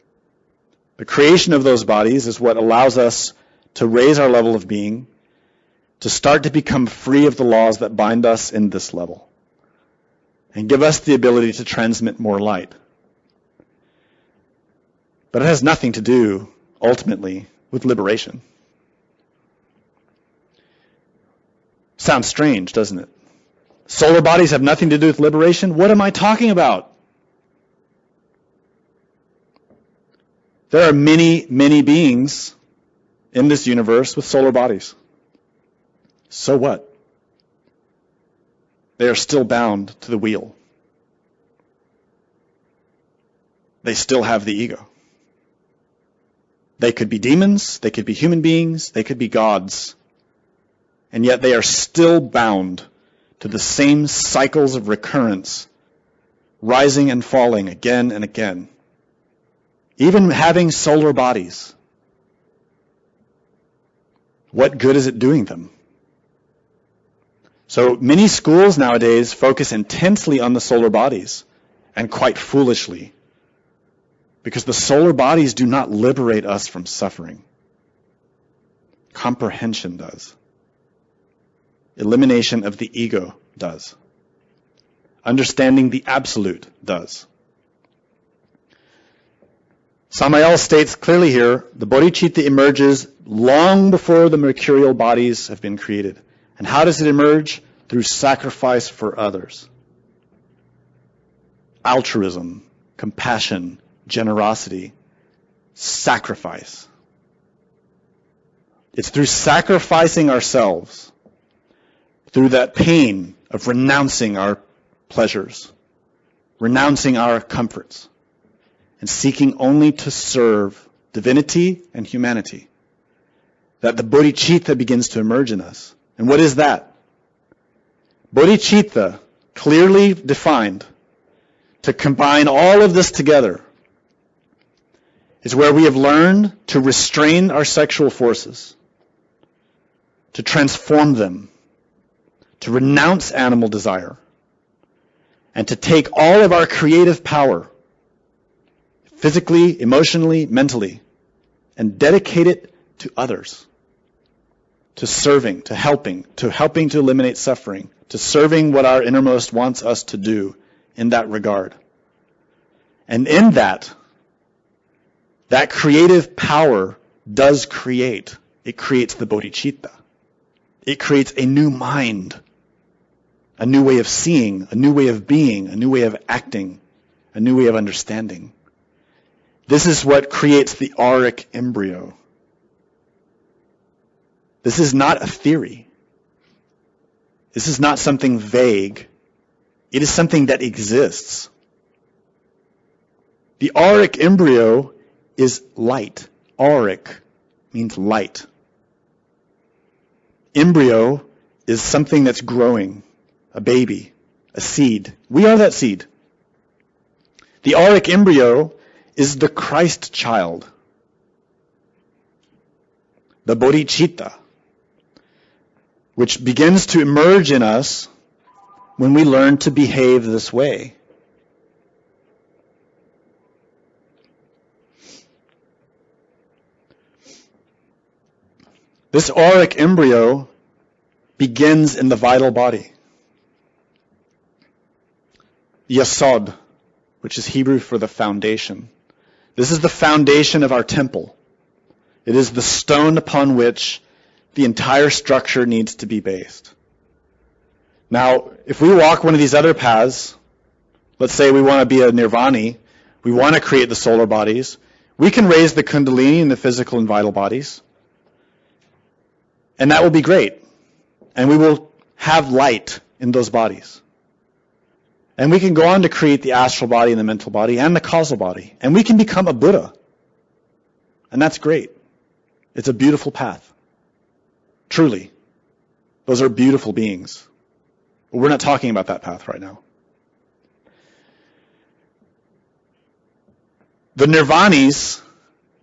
The creation of those bodies is what allows us to raise our level of being, to start to become free of the laws that bind us in this level, and give us the ability to transmit more light. But it has nothing to do, ultimately, with liberation. Sounds strange, doesn't it? Solar bodies have nothing to do with liberation? What am I talking about? There are many, many beings in this universe with solar bodies. So what? They are still bound to the wheel. They still have the ego. They could be demons, they could be human beings, they could be gods. And yet they are still bound to the same cycles of recurrence, rising and falling again and again. Even having solar bodies, what good is it doing them? So many schools nowadays focus intensely on the solar bodies, and quite foolishly, because the solar bodies do not liberate us from suffering. Comprehension does. Elimination of the ego does. Understanding the absolute does. Samael states clearly here, the bodhicitta emerges long before the mercurial bodies have been created. And how does it emerge? Through sacrifice for others. Altruism, compassion, generosity, sacrifice. It's through sacrificing ourselves, through that pain of renouncing our pleasures, renouncing our comforts, and seeking only to serve divinity and humanity, that the bodhicitta begins to emerge in us. And what is that? Bodhicitta, clearly defined, to combine all of this together, is where we have learned to restrain our sexual forces, to transform them, to renounce animal desire, and to take all of our creative power, physically, emotionally, mentally, and dedicate it to others, to serving, to helping to eliminate suffering, to serving what our innermost wants us to do in that regard. And in that creative power does create. It creates the bodhicitta. It creates a new mind, a new way of seeing, a new way of being, a new way of acting, a new way of understanding. This is what creates the auric embryo. This is not a theory. This is not something vague. It is something that exists. The auric embryo is light. Auric means light. Embryo is something that's growing, a baby, a seed. We are that seed. The auric embryo is the Christ child, the bodhicitta, which begins to emerge in us when we learn to behave this way. This auric embryo begins in the vital body. Yasod, which is Hebrew for the foundation. This is the foundation of our temple. It is the stone upon which the entire structure needs to be based. Now, if we walk one of these other paths, let's say we want to be a nirvani, we want to create the solar bodies, we can raise the kundalini in the physical and vital bodies. And that will be great. And we will have light in those bodies. And we can go on to create the astral body and the mental body and the causal body. And we can become a Buddha. And that's great. It's a beautiful path. Truly. Those are beautiful beings. But we're not talking about that path right now. The nirvanis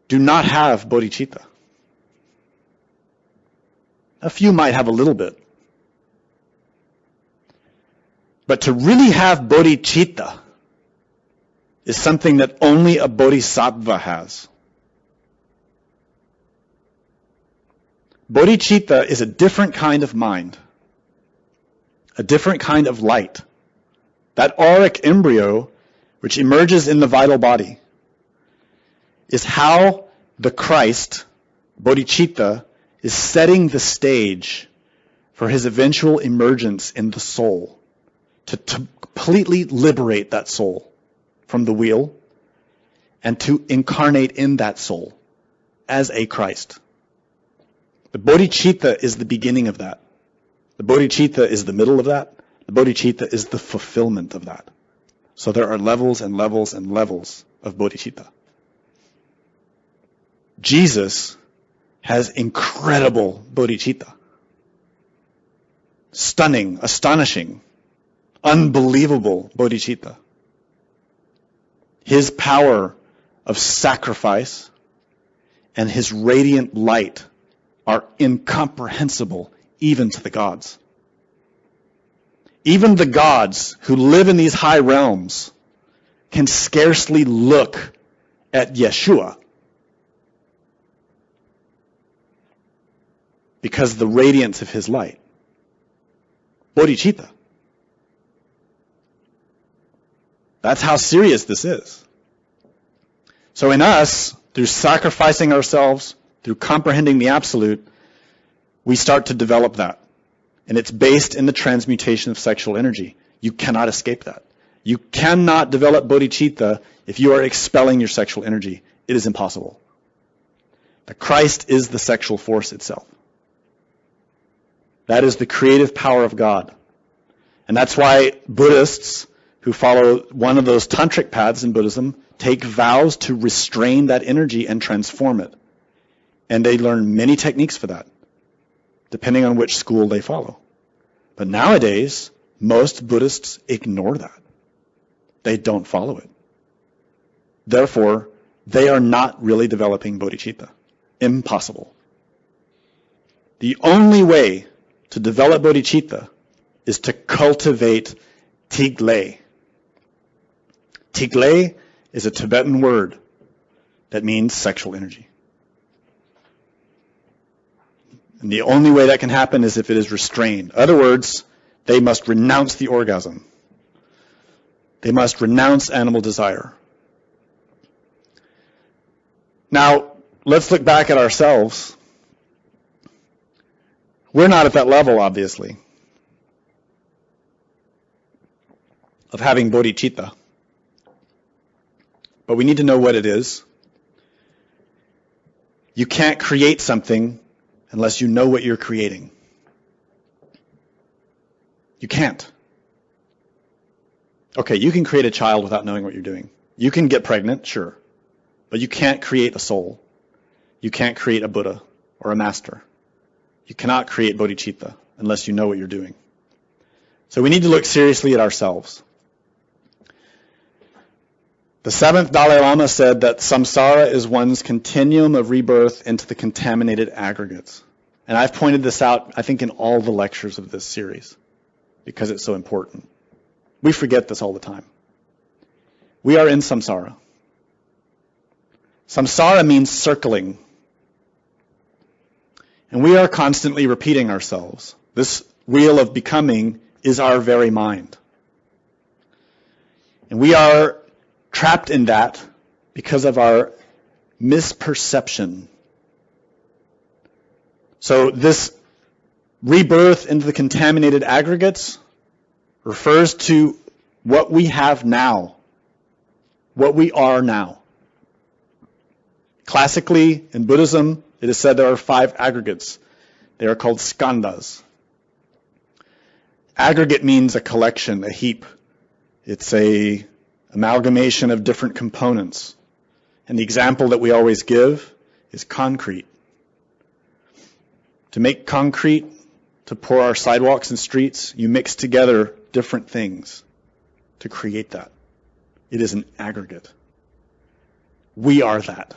do not have bodhicitta. A few might have a little bit. But to really have bodhicitta is something that only a bodhisattva has. Bodhicitta is a different kind of mind, a different kind of light. That auric embryo, which emerges in the vital body, is how the Christ, bodhicitta, is setting the stage for his eventual emergence in the soul, to completely liberate that soul from the wheel and to incarnate in that soul as a Christ. The bodhicitta is the beginning of that. The bodhicitta is the middle of that. The bodhicitta is the fulfillment of that. So there are levels and levels and levels of bodhicitta. Jesus has incredible bodhicitta. Stunning, astonishing, unbelievable bodhicitta. His power of sacrifice and his radiant light are incomprehensible even to the gods. Even the gods who live in these high realms can scarcely look at Yeshua because of the radiance of his light. Bodhicitta. That's how serious this is. So in us, through sacrificing ourselves, through comprehending the absolute, we start to develop that. And it's based in the transmutation of sexual energy. You cannot escape that. You cannot develop bodhicitta if you are expelling your sexual energy. It is impossible. The Christ is the sexual force itself. That is the creative power of God. And that's why Buddhists who follow one of those tantric paths in Buddhism take vows to restrain that energy and transform it. And they learn many techniques for that, depending on which school they follow. But nowadays, most Buddhists ignore that. They don't follow it. Therefore, they are not really developing bodhicitta. Impossible. The only way to develop bodhicitta is to cultivate tigle. Tigle is a Tibetan word that means sexual energy. And the only way that can happen is if it is restrained. In other words, they must renounce the orgasm. They must renounce animal desire. Now, let's look back at ourselves. We're not at that level, obviously, of having bodhicitta. But we need to know what it is. You can't create something unless you know what you're creating. You can't. Okay, you can create a child without knowing what you're doing. You can get pregnant, sure. But you can't create a soul. You can't create a Buddha or a master. You cannot create bodhicitta unless you know what you're doing. So we need to look seriously at ourselves. The seventh Dalai Lama said that samsara is one's continuum of rebirth into the contaminated aggregates. And I've pointed this out, I think, in all the lectures of this series because it's so important. We forget this all the time. We are in samsara. Samsara means circling. And we are constantly repeating ourselves. This wheel of becoming is our very mind. And we are trapped in that because of our misperception. So this rebirth into the contaminated aggregates refers to what we have now, what we are now. Classically, in Buddhism, it is said there are 5 aggregates. They are called skandhas. Aggregate means a collection, a heap. It's a amalgamation of different components. And the example that we always give is concrete. To make concrete, to pour our sidewalks and streets, you mix together different things to create that. It is an aggregate. We are that,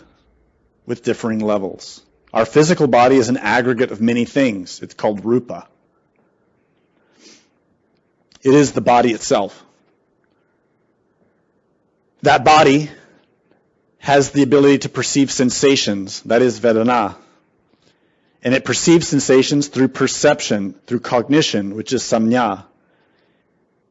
with differing levels. Our physical body is an aggregate of many things. It's called rupa. It is the body itself. That body has the ability to perceive sensations, that is Vedana. And it perceives sensations through perception, through cognition, which is samnya.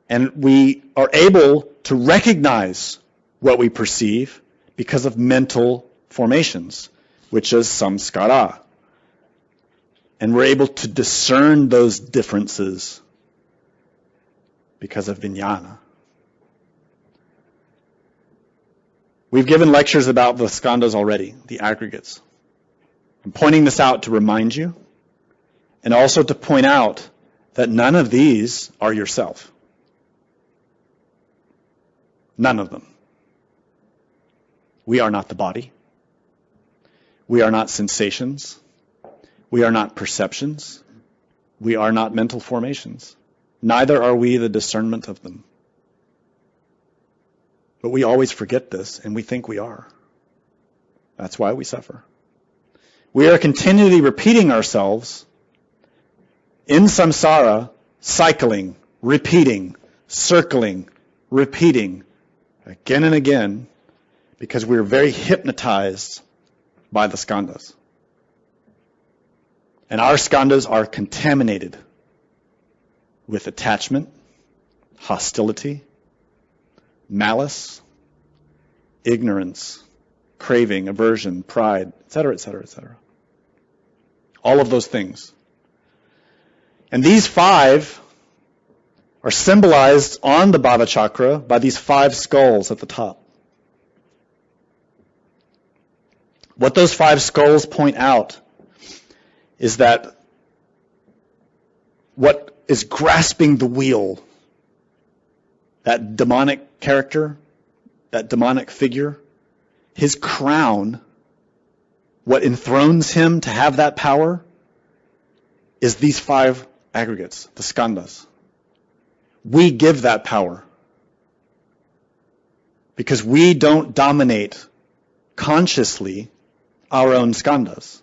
And we are able to recognize what we perceive because of mental formations, which is samskara. And we're able to discern those differences because of vijnana. We've given lectures about the skandhas already, the aggregates. I'm pointing this out to remind you, and also to point out that none of these are yourself. None of them. We are not the body. We are not sensations. We are not perceptions. We are not mental formations. Neither are we the discernment of them. But we always forget this, and we think we are. That's why we suffer. We are continually repeating ourselves in samsara, cycling, repeating, circling, repeating, again and again, because we're very hypnotized by the skandhas. And our skandhas are contaminated with attachment, hostility, malice, ignorance, craving, aversion, pride, etc., etc., etc. All of those things. And these 5 are symbolized on the Bhavachakra by these 5 skulls at the top. What those 5 skulls point out is that what is grasping the wheel, that demonic character, that demonic figure, his crown, what enthrones him to have that power, is these 5 aggregates, the skandhas. We give that power because we don't dominate consciously our own skandhas.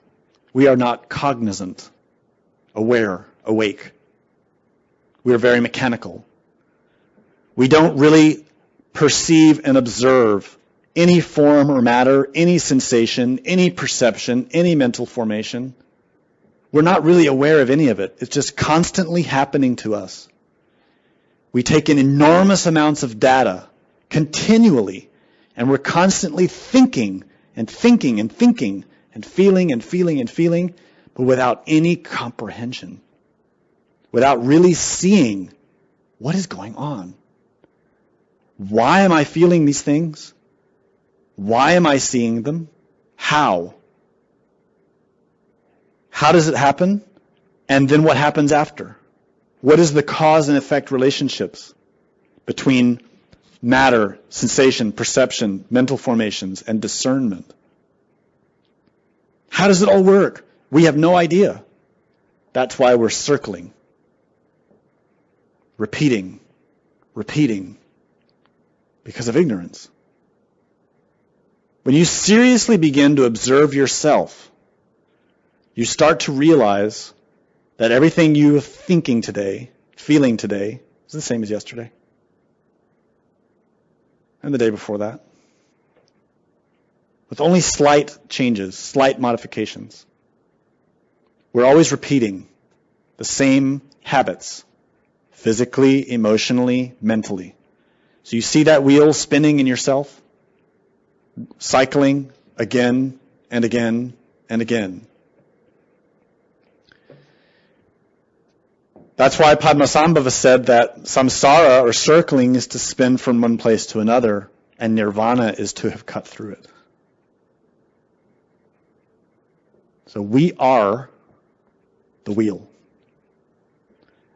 We are not cognizant, aware, awake. We are very mechanical. We don't really perceive and observe any form or matter, any sensation, any perception, any mental formation. We're not really aware of any of it. It's just constantly happening to us. We take in enormous amounts of data continually, and we're constantly thinking and thinking and thinking and feeling and feeling and feeling, but without any comprehension, without really seeing what is going on. Why am I feeling these things? Why am I seeing them? How? How does it happen? And then what happens after? What is the cause and effect relationships between matter, sensation, perception, mental formations, and discernment? How does it all work? We have no idea. That's why we're circling, repeating, because of ignorance. When you seriously begin to observe yourself, you start to realize that everything you are thinking today, feeling today, is the same as yesterday. And the day before that. With only slight changes, slight modifications. We're always repeating the same habits, physically, emotionally, mentally. So you see that wheel spinning in yourself, cycling again and again and again. That's why Padmasambhava said that samsara, or circling, is to spin from one place to another, and nirvana is to have cut through it. So we are the wheel.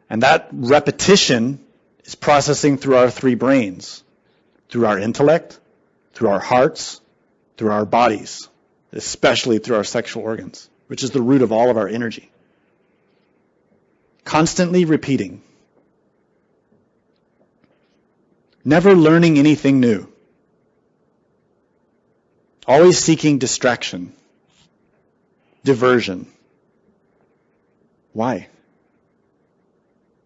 And that repetition is processing through our three brains, through our intellect, through our hearts, through our bodies, especially through our sexual organs, which is the root of all of our energy. Constantly repeating. Never learning anything new. Always seeking distraction, diversion. Why?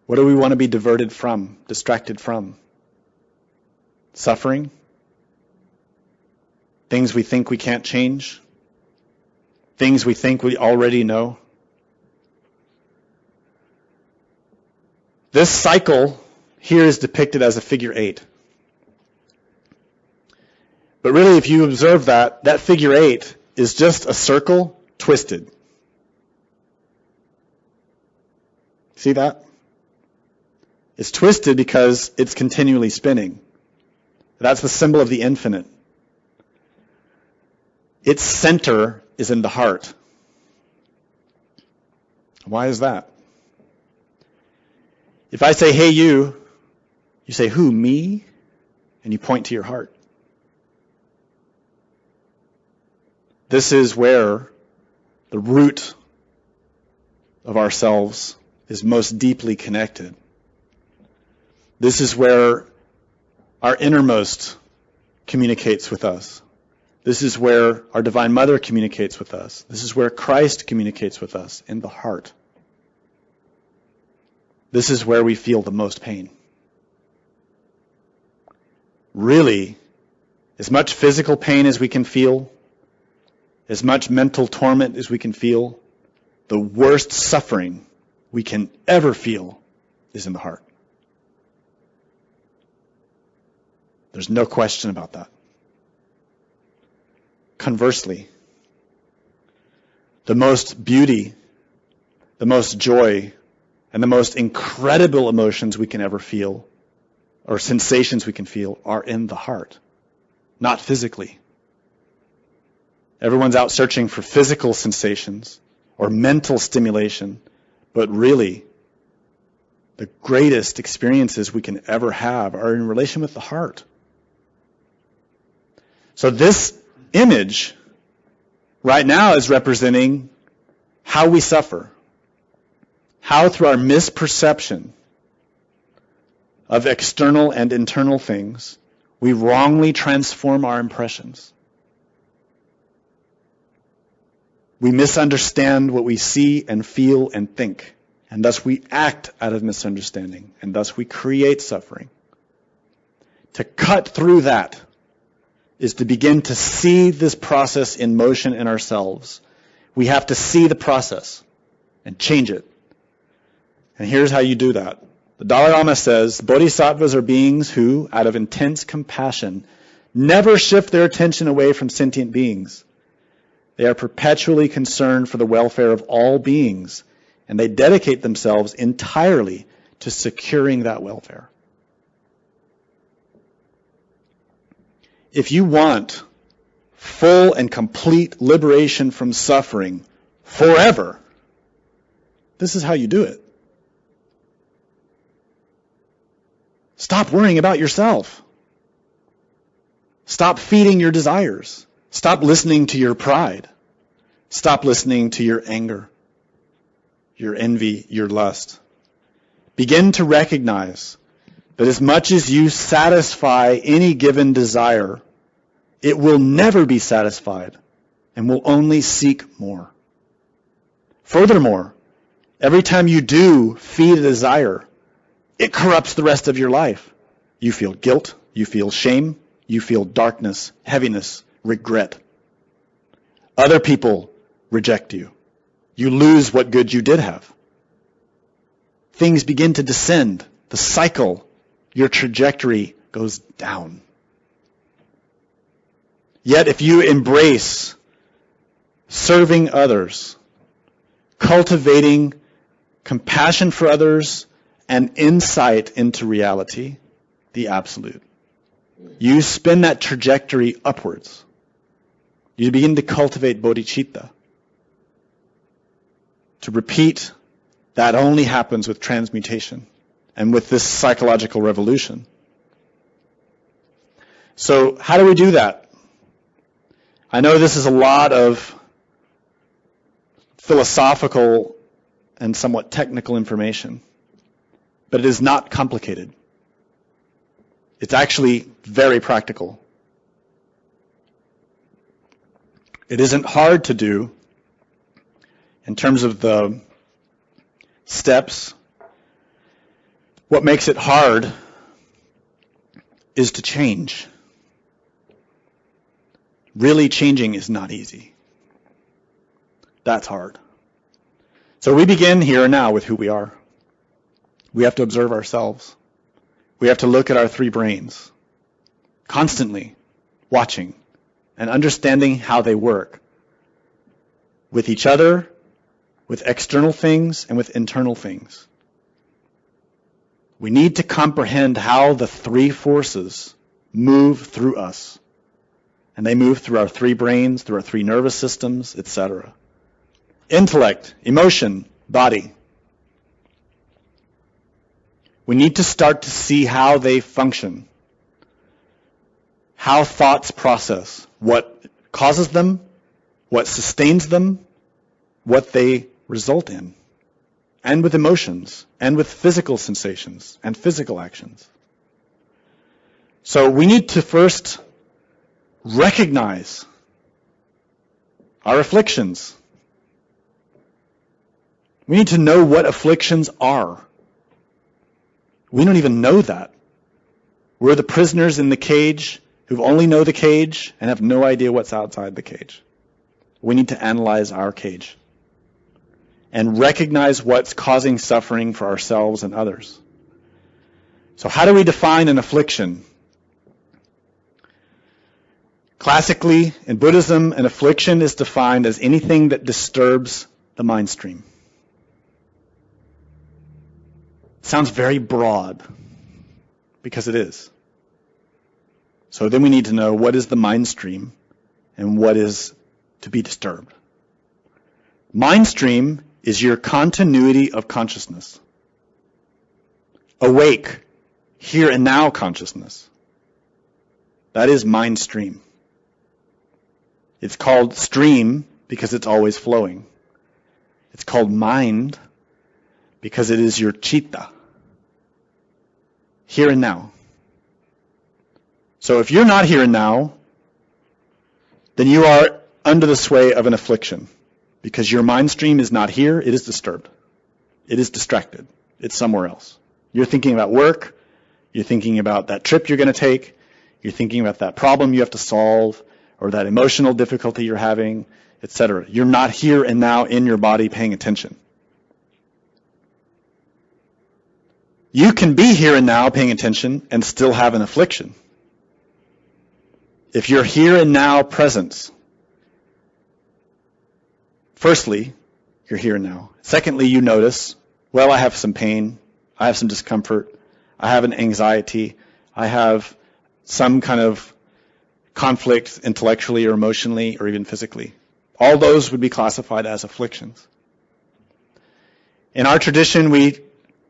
What do we want to be diverted from, distracted from? Suffering? Things we think we can't change? Things we think we already know? This cycle here is depicted as a figure 8. But really, if you observe that figure 8 is just a circle twisted. See that? It's twisted because it's continually spinning. That's the symbol of the infinite. Its center is in the heart. Why is that? If I say, hey, you say, who, me? And you point to your heart. This is where the root of ourselves is most deeply connected. This is where our innermost communicates with us. This is where our Divine Mother communicates with us. This is where Christ communicates with us, in the heart. This is where we feel the most pain. Really, as much physical pain as we can feel, as much mental torment as we can feel, the worst suffering we can ever feel is in the heart. There's no question about that. Conversely, the most beauty, the most joy, and the most incredible emotions we can ever feel, or sensations we can feel, are in the heart, not physically. Everyone's out searching for physical sensations or mental stimulation, but really, the greatest experiences we can ever have are in relation with the heart. So this image right now is representing how we suffer. How through our misperception of external and internal things, we wrongly transform our impressions. We misunderstand what we see and feel and think, and thus we act out of misunderstanding, and thus we create suffering. To cut through that is to begin to see this process in motion in ourselves. We have to see the process and change it. And here's how you do that. The Dalai Lama says, Bodhisattvas are beings who, out of intense compassion, never shift their attention away from sentient beings. They are perpetually concerned for the welfare of all beings, and they dedicate themselves entirely to securing that welfare. If you want full and complete liberation from suffering forever, This is how you do it. Stop worrying about yourself. Stop feeding your desires. Stop listening to your pride. Stop listening to your anger, your envy, your lust. Begin to recognize that as much as you satisfy any given desire, it will never be satisfied and will only seek more. Furthermore, every time you do feed a desire, it corrupts the rest of your life. You feel guilt, you feel shame, you feel darkness, heaviness, regret. Other people reject you. You lose what good you did have. Things begin to descend. The cycle, your trajectory goes down. Yet if you embrace serving others, cultivating compassion for others, and insight into reality, the absolute, you spin that trajectory upwards. You begin to cultivate bodhicitta. To repeat, that only happens with transmutation and with this psychological revolution. So how do we do that? I know this is a lot of philosophical and somewhat technical information, but it is not complicated. It's actually very practical. It isn't hard to do in terms of the steps. What makes it hard is to change. Really changing is not easy. That's hard. So we begin here and now with who we are. We have to observe ourselves. We have to look at our three brains, constantly watching and understanding how they work with each other, with external things, and with internal things. We need to comprehend how the three forces move through us. And they move through our three brains, through our three nervous systems, etc. Intellect, emotion, body. We need to start to see how they function, how thoughts process, what causes them, what sustains them, what they result in, and with emotions, and with physical sensations, and physical actions. So we need to first recognize our afflictions. We need to know what afflictions are. We don't even know that. We're the prisoners in the cage who only know the cage and have no idea what's outside the cage. We need to analyze our cage and recognize what's causing suffering for ourselves and others. So how do we define an affliction? Classically, in Buddhism, an affliction is defined as anything that disturbs the mind stream. Sounds very broad, because it is. So then we need to know what is the mind stream and what is to be disturbed. Mind stream is your continuity of consciousness. Awake, here and now consciousness. That is mind stream. It's called stream because it's always flowing. It's called mind because it is your citta. Here and now. So if you're not here and now, then you are under the sway of an affliction because your mind stream is not here, it is disturbed. It is distracted. It's somewhere else. You're thinking about work, you're thinking about that trip you're going to take, you're thinking about that problem you have to solve, or that emotional difficulty you're having, etc. You're not here and now in your body paying attention. You can be here and now paying attention and still have an affliction. If you're here and now presence, firstly, you're here and now. Secondly, you notice, well, I have some pain, I have some discomfort, I have an anxiety, I have some kind of conflict intellectually or emotionally or even physically. All those would be classified as afflictions. In our tradition, we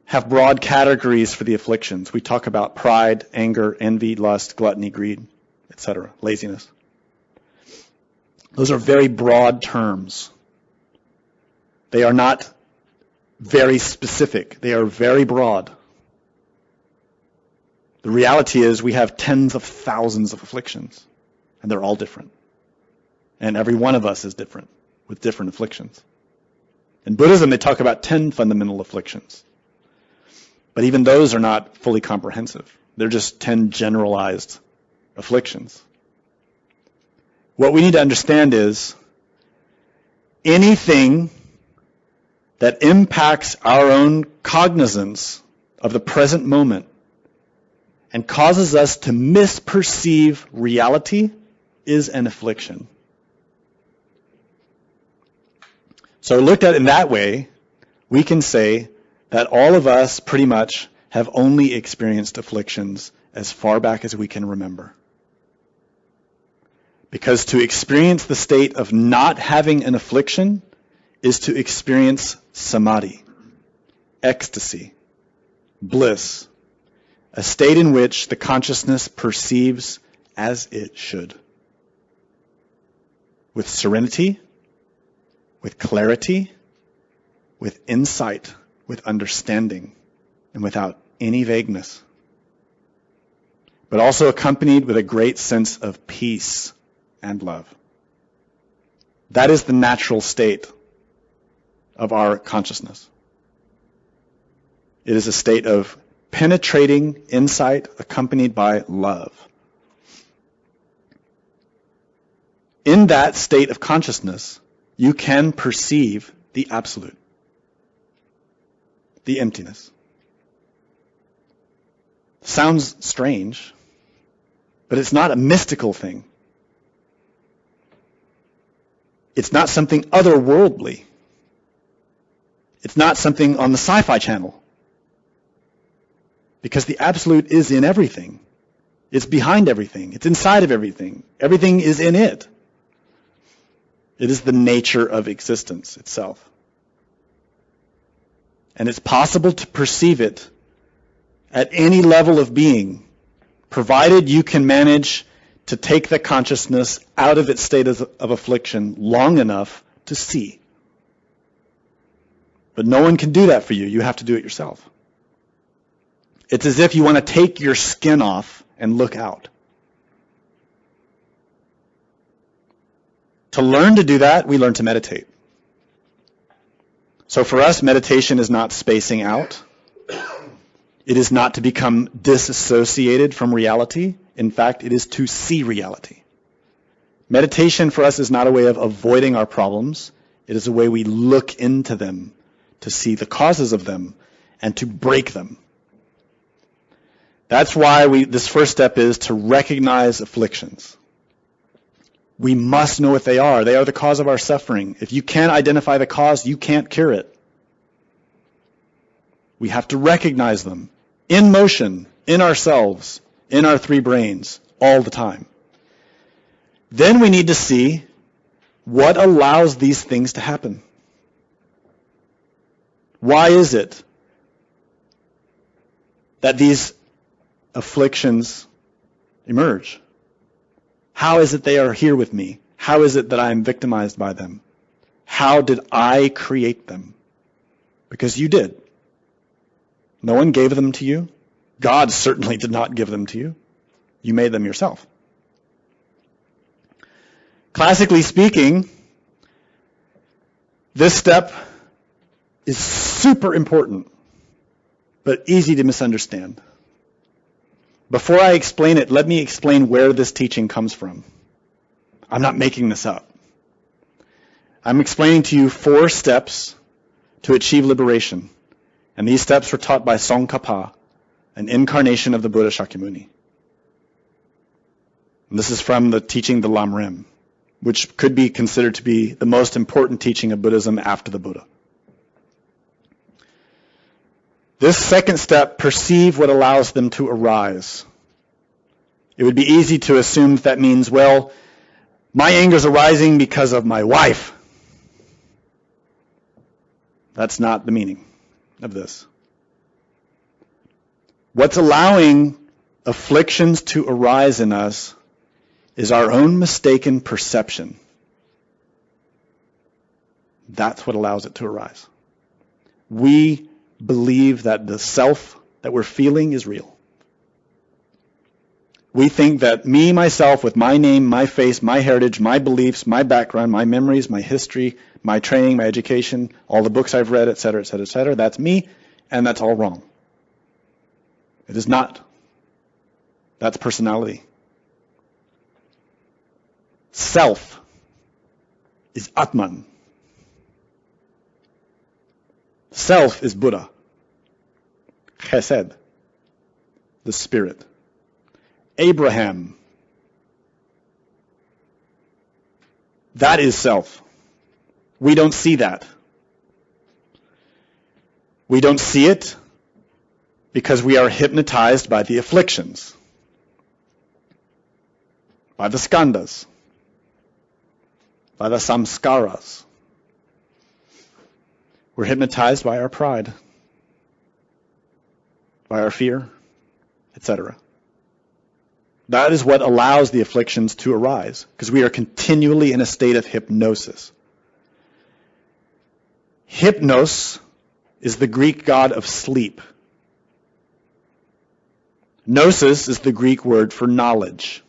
have broad categories for the afflictions. We talk about pride, anger, envy, lust, gluttony, greed, etc., laziness. Those are very broad terms. They are not very specific. They are very broad. The reality is we have tens of thousands of afflictions, and they're all different. And every one of us is different, with different afflictions. In Buddhism, they talk about 10 fundamental afflictions. But even those are not fully comprehensive. They're just 10 generalized afflictions. What we need to understand is anything that impacts our own cognizance of the present moment and causes us to misperceive reality is an affliction. So looked at in that way, we can say that all of us pretty much have only experienced afflictions as far back as we can remember. Because to experience the state of not having an affliction is to experience samadhi, ecstasy, bliss, a state in which the consciousness perceives as it should. With serenity, with clarity, with insight, with understanding, and without any vagueness. But also accompanied with a great sense of peace and love. That is the natural state of our consciousness. It is a state of penetrating insight accompanied by love. In that state of consciousness, you can perceive the absolute, the emptiness. Sounds strange, but it's not a mystical thing. It's not something otherworldly. It's not something on the Sci-Fi Channel. Because the absolute is in everything. It's behind everything. It's inside of everything. Everything is in it. It is the nature of existence itself. And it's possible to perceive it at any level of being, provided you can manage to take the consciousness out of its state of affliction long enough to see. But no one can do that for you. You have to do it yourself. It's as if you want to take your skin off and look out. To learn to do that, we learn to meditate. So for us, meditation is not spacing out. It is not to become disassociated from reality. In fact, it is to see reality. Meditation for us is not a way of avoiding our problems. It is a way we look into them to see the causes of them and to break them. That's why this first step is to recognize afflictions. We must know what they are. They are the cause of our suffering. If you can't identify the cause, you can't cure it. We have to recognize them in motion, in ourselves, in our three brains, all the time. Then we need to see what allows these things to happen. Why is it that these afflictions emerge? How is it they are here with me? How is it that I am victimized by them? How did I create them? Because you did. No one gave them to you. God certainly did not give them to you. You made them yourself. Classically speaking, this step is super important, but easy to misunderstand. Before I explain it, let me explain where this teaching comes from. I'm not making this up. I'm explaining to you 4 steps to achieve liberation. And these steps were taught by Tsongkhapa, an incarnation of the Buddha Shakyamuni. And this is from the teaching the Lamrim, which could be considered to be the most important teaching of Buddhism after the Buddha. This second step, perceive what allows them to arise. It would be easy to assume that means, well, my anger is arising because of my wife. That's not the meaning. of this. What's allowing afflictions to arise in us is our own mistaken perception. That's what allows it to arise. We believe that the self that we're feeling is real. We think that me, myself, with my name, my face, my heritage, my beliefs, my background, my memories, my history, my training, my education, all the books I've read, etc., etc., etc., that's me, and that's all wrong. It is not. That's personality. Self is Atman. Self is Buddha. Chesed, the spirit. Abraham. That is self. We don't see that. We don't see it because we are hypnotized by the afflictions, by the skandhas, by the samskaras. We're hypnotized by our pride, by our fear, etc. That is what allows the afflictions to arise, because we are continually in a state of hypnosis. Hypnos is the Greek god of sleep. Gnosis is the Greek word for knowledge.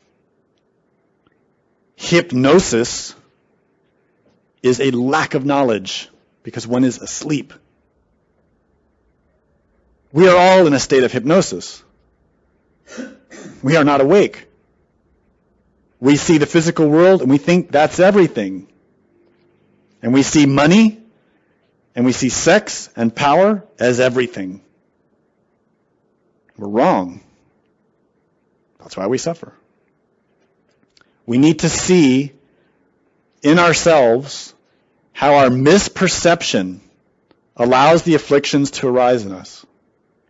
Hypnosis is a lack of knowledge because one is asleep. We are all in a state of hypnosis. We are not awake. We see the physical world and we think that's everything. And we see money and we see sex and power as everything. We're wrong. That's why we suffer. We need to see in ourselves how our misperception allows the afflictions to arise in us.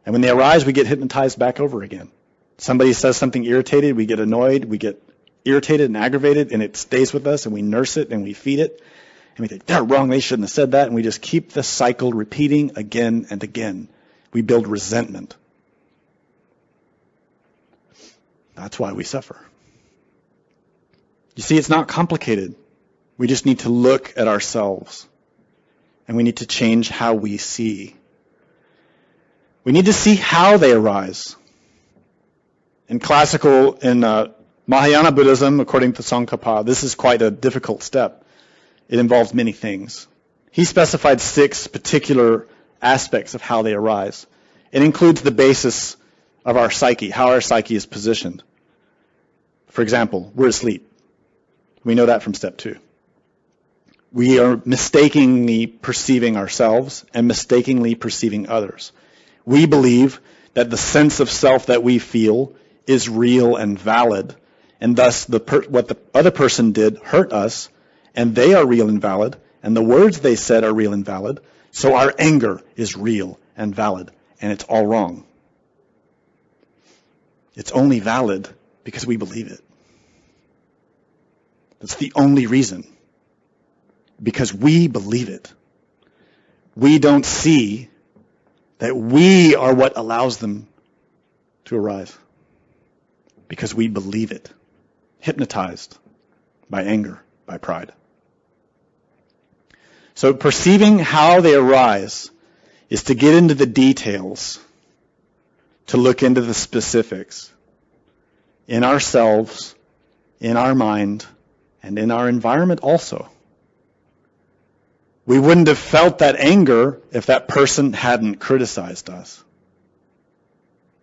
And when they arise, we get hypnotized back over again. Somebody says something irritated, we get annoyed, we get irritated and aggravated, and it stays with us, and we nurse it, and we feed it. And we think, they're wrong, they shouldn't have said that, and we just keep the cycle repeating again and again. We build resentment. That's why we suffer. You see, it's not complicated. We just need to look at ourselves, and we need to change how we see. We need to see how they arise. In Mahayana Buddhism, according to Tsongkhapa, this is quite a difficult step. It involves many things. He specified 6 particular aspects of how they arise. It includes the basis of our psyche, how our psyche is positioned. For example, we're asleep. We know that from step 2. We are mistakenly perceiving ourselves and mistakenly perceiving others. We believe that the sense of self that we feel is real and valid, and thus what the other person did hurt us, and they are real and valid, and the words they said are real and valid, so our anger is real and valid, and it's all wrong. It's only valid because we believe it. That's the only reason. Because we believe it. We don't see that we are what allows them to arise. Because we believe it. Hypnotized by anger, by pride. So perceiving how they arise is to get into the details, to look into the specifics in ourselves, in our mind, and in our environment also. We wouldn't have felt that anger if that person hadn't criticized us.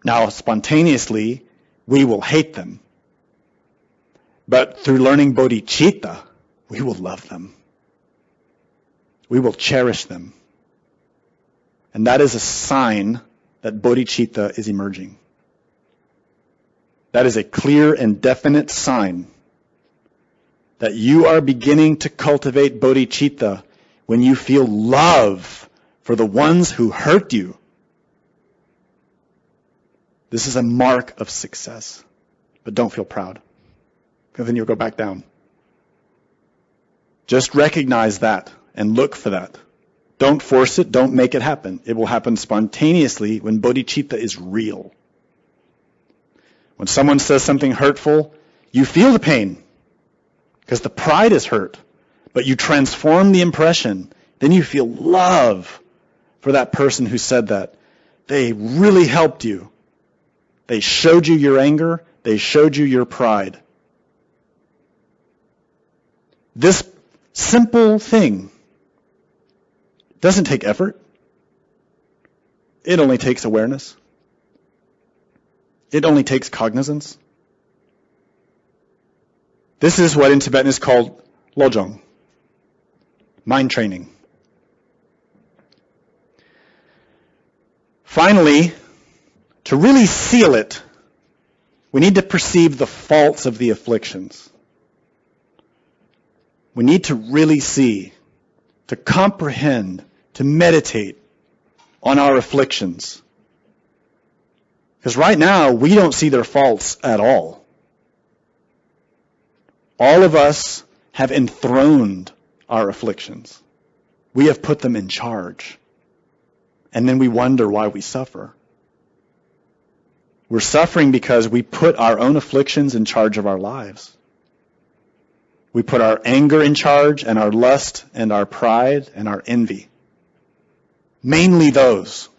Now, spontaneously, we will hate them. But through learning bodhicitta, we will love them. We will cherish them. And that is a sign that bodhicitta is emerging. That is a clear and definite sign that you are beginning to cultivate bodhicitta when you feel love for the ones who hurt you. This is a mark of success. But don't feel proud, because then you'll go back down. Just recognize that and look for that. Don't force it. Don't make it happen. It will happen spontaneously when bodhicitta is real. When someone says something hurtful, you feel the pain because the pride is hurt. But you transform the impression. Then you feel love for that person who said that. They really helped you. They showed you your anger. They showed you your pride. This simple thing doesn't take effort. It only takes awareness. It only takes cognizance. This is what in Tibetan is called lojong, mind training. Finally, to really seal it, we need to perceive the faults of the afflictions. We need to really see, to comprehend, to meditate on our afflictions. Because right now, we don't see their faults at all. All of us have enthroned our afflictions. We have put them in charge. And then we wonder why we suffer. We're suffering because we put our own afflictions in charge of our lives. We put our anger in charge, and our lust, and our pride, and our envy. Mainly those.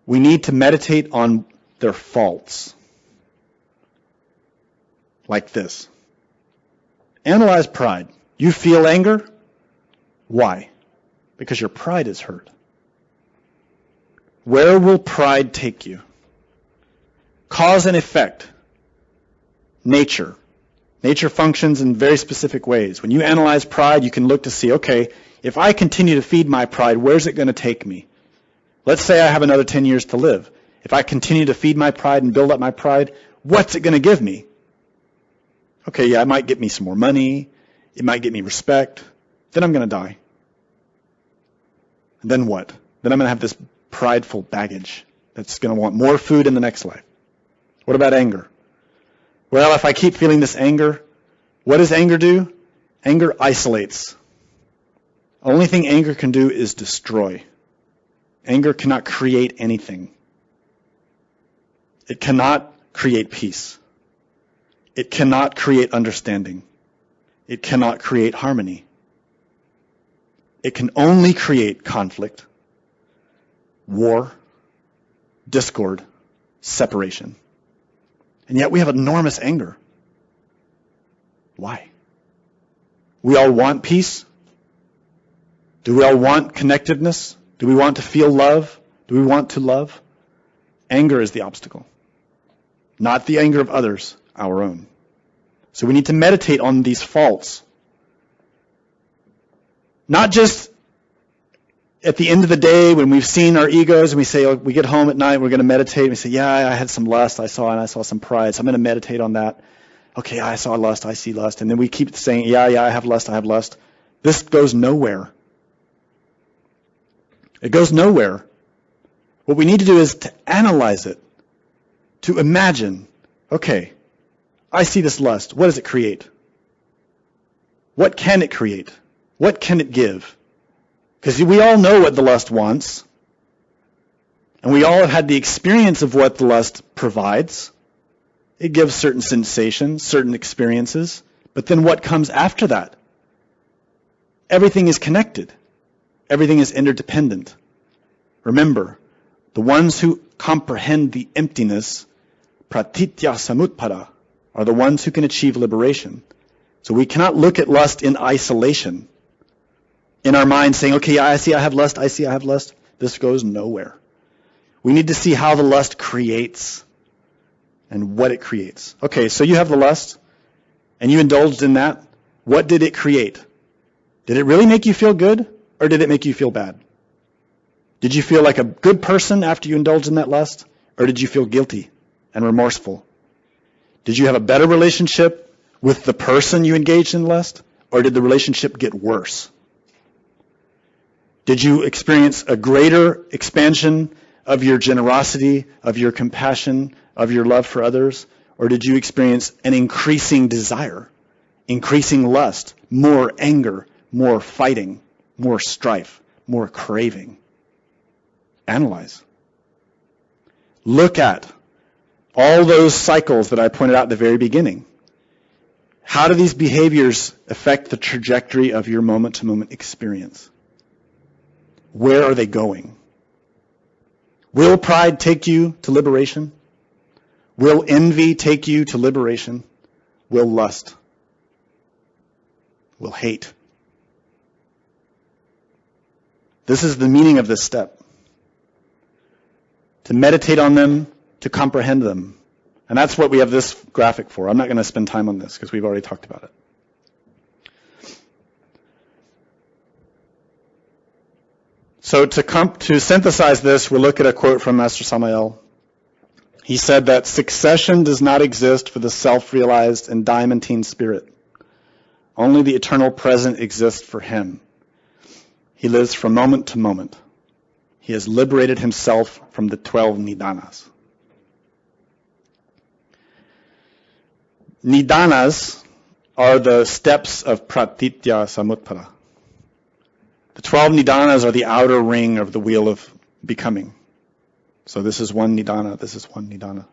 We need to meditate on their faults. Like this. Analyze pride. You feel anger? Why? Because your pride is hurt. Where will pride take you? Cause and effect. Nature. Nature functions in very specific ways. When you analyze pride, you can look to see, okay, if I continue to feed my pride, where's it going to take me? Let's say I have another 10 years to live. If I continue to feed my pride and build up my pride, what's it going to give me? Okay, yeah, it might get me some more money. It might get me respect. Then I'm going to die. And then what? Then I'm going to have this prideful baggage that's going to want more food in the next life. What about anger? Well, if I keep feeling this anger, what does anger do? Anger isolates. The only thing anger can do is destroy. Anger cannot create anything. It cannot create peace. It cannot create understanding. It cannot create harmony. It can only create conflict, war, discord, separation. And yet we have enormous anger. Why? We all want peace? Do we all want connectedness? Do we want to feel love? Do we want to love? Anger is the obstacle. Not the anger of others, our own. So we need to meditate on these faults. Not just at the end of the day when we've seen our egos and we say, oh, we get home at night, we're going to meditate. And we say, yeah, I had some lust, I saw some pride, so I'm going to meditate on that. Okay, I saw lust, I see lust. And then we keep saying, yeah, I have lust, I have lust. This goes nowhere. It goes nowhere. What we need to do is to analyze it, to imagine, okay, I see this lust. What does it create? What can it create? What can it give? Because we all know what the lust wants. And we all have had the experience of what the lust provides. It gives certain sensations, certain experiences. But then what comes after that? Everything is connected. Everything is interdependent. Remember, the ones who comprehend the emptiness, pratitya samutpada, are the ones who can achieve liberation. So we cannot look at lust in isolation. In our mind saying, okay, I see I have lust, I see I have lust. This goes nowhere. We need to see how the lust creates and what it creates. Okay, so you have the lust and you indulged in that. What did it create? Did it really make you feel good or did it make you feel bad? Did you feel like a good person after you indulged in that lust or did you feel guilty and remorseful? Did you have a better relationship with the person you engaged in lust or did the relationship get worse? Did you experience a greater expansion of your generosity, of your compassion, of your love for others? Or did you experience an increasing desire, increasing lust, more anger, more fighting, more strife, more craving. Analyze. Look at all those cycles that I pointed out at the very beginning. How do these behaviors affect the trajectory of your moment-to-moment experience? Where are they going? Will pride take you to liberation? Will envy take you to liberation? Will lust? Will hate? This is the meaning of this step. To meditate on them, to comprehend them. And that's what we have this graphic for. I'm not going to spend time on this because we've already talked about it. So to synthesize this, we'll look at a quote from Master Samael. He said that succession does not exist for the self-realized and diamantine spirit. Only the eternal present exists for him. He lives from moment to moment. He has liberated himself from the 12 nidanas. Nidanas are the steps of pratitya samutpada. The 12 nidanas are the outer ring of the wheel of becoming. So this is one nidana, this is one nidana.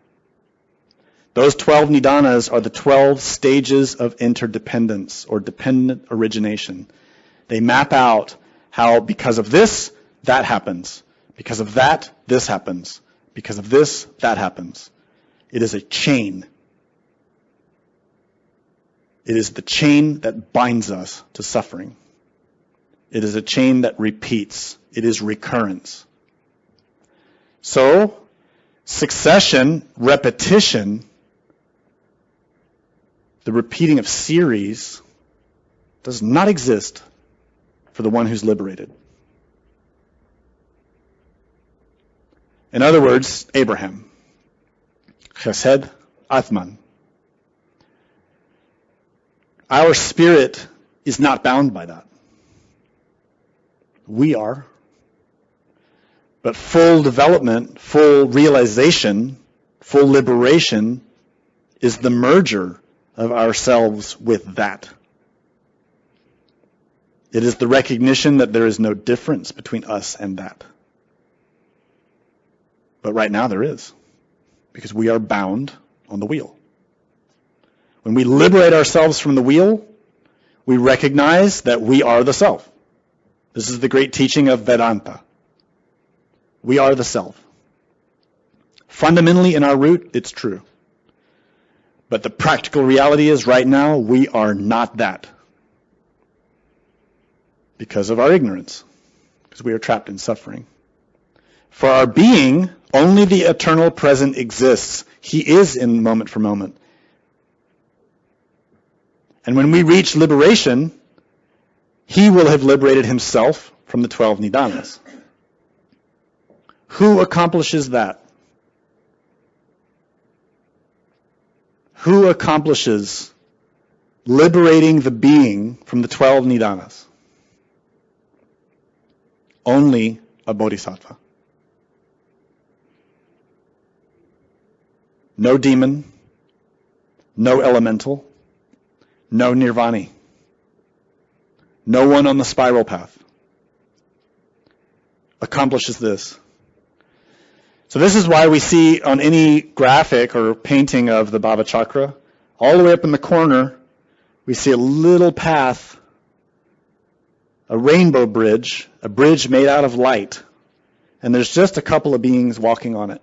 Those 12 nidanas are the 12 stages of interdependence or dependent origination. They map out how because of this, that happens. Because of that, this happens. Because of this, that happens. It is a chain. It is the chain that binds us to suffering. It is a chain that repeats. It is recurrence. So, succession, repetition, the repeating of series, does not exist for the one who's liberated. In other words, Abraham, Chesed, Atman. Our spirit is not bound by that. We are. But full development, full realization, full liberation is the merger of ourselves with that. It is the recognition that there is no difference between us and that. But right now there is, because we are bound on the wheel. When we liberate ourselves from the wheel, we recognize that we are the self. This is the great teaching of Vedanta. We are the self. Fundamentally in our root, it's true. But the practical reality is right now, we are not that. Because of our ignorance. Because we are trapped in suffering. For our being, only the eternal present exists. He is in moment for moment. And when we reach liberation, he will have liberated himself from the 12 nidanas. Who accomplishes that? Who accomplishes liberating the being from the 12 nidanas? Only a bodhisattva. No demon, no elemental, no nirvani, no one on the spiral path accomplishes this. So this is why we see on any graphic or painting of the Bhavachakra, all the way up in the corner, we see a little path, a rainbow bridge, a bridge made out of light, and there's just a couple of beings walking on it.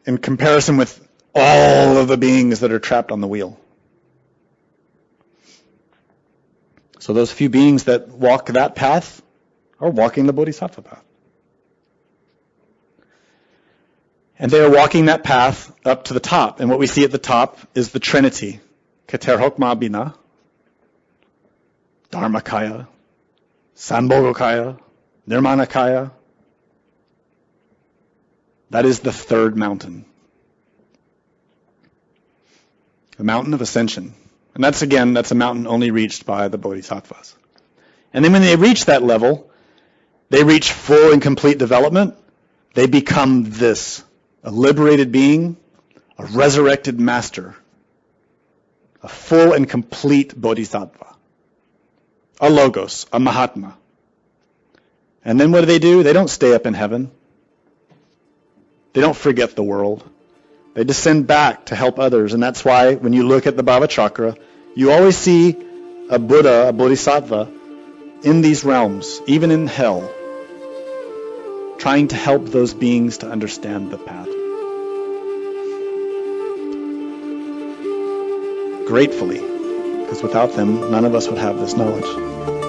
In comparison with all of the beings that are trapped on the wheel. So those few beings that walk that path are walking the bodhisattva path. And they are walking that path up to the top. And what we see at the top is the Trinity. Keter Hokma Bina, Dharmakaya, Sambhogakaya, Nirmanakaya. That is the third mountain. The mountain of ascension. And that's a mountain only reached by the bodhisattvas. And then when they reach that level, they reach full and complete development. They become this, a liberated being, a resurrected master. a full and complete bodhisattva, a logos, a mahatma. And then what do? They don't stay up in heaven. They don't forget the world. They descend back to help others. And that's why when you look at the Bhavachakra, you always see a Buddha, a bodhisattva, in these realms, even in hell, trying to help those beings to understand the path. Gratefully, because without them, none of us would have this knowledge.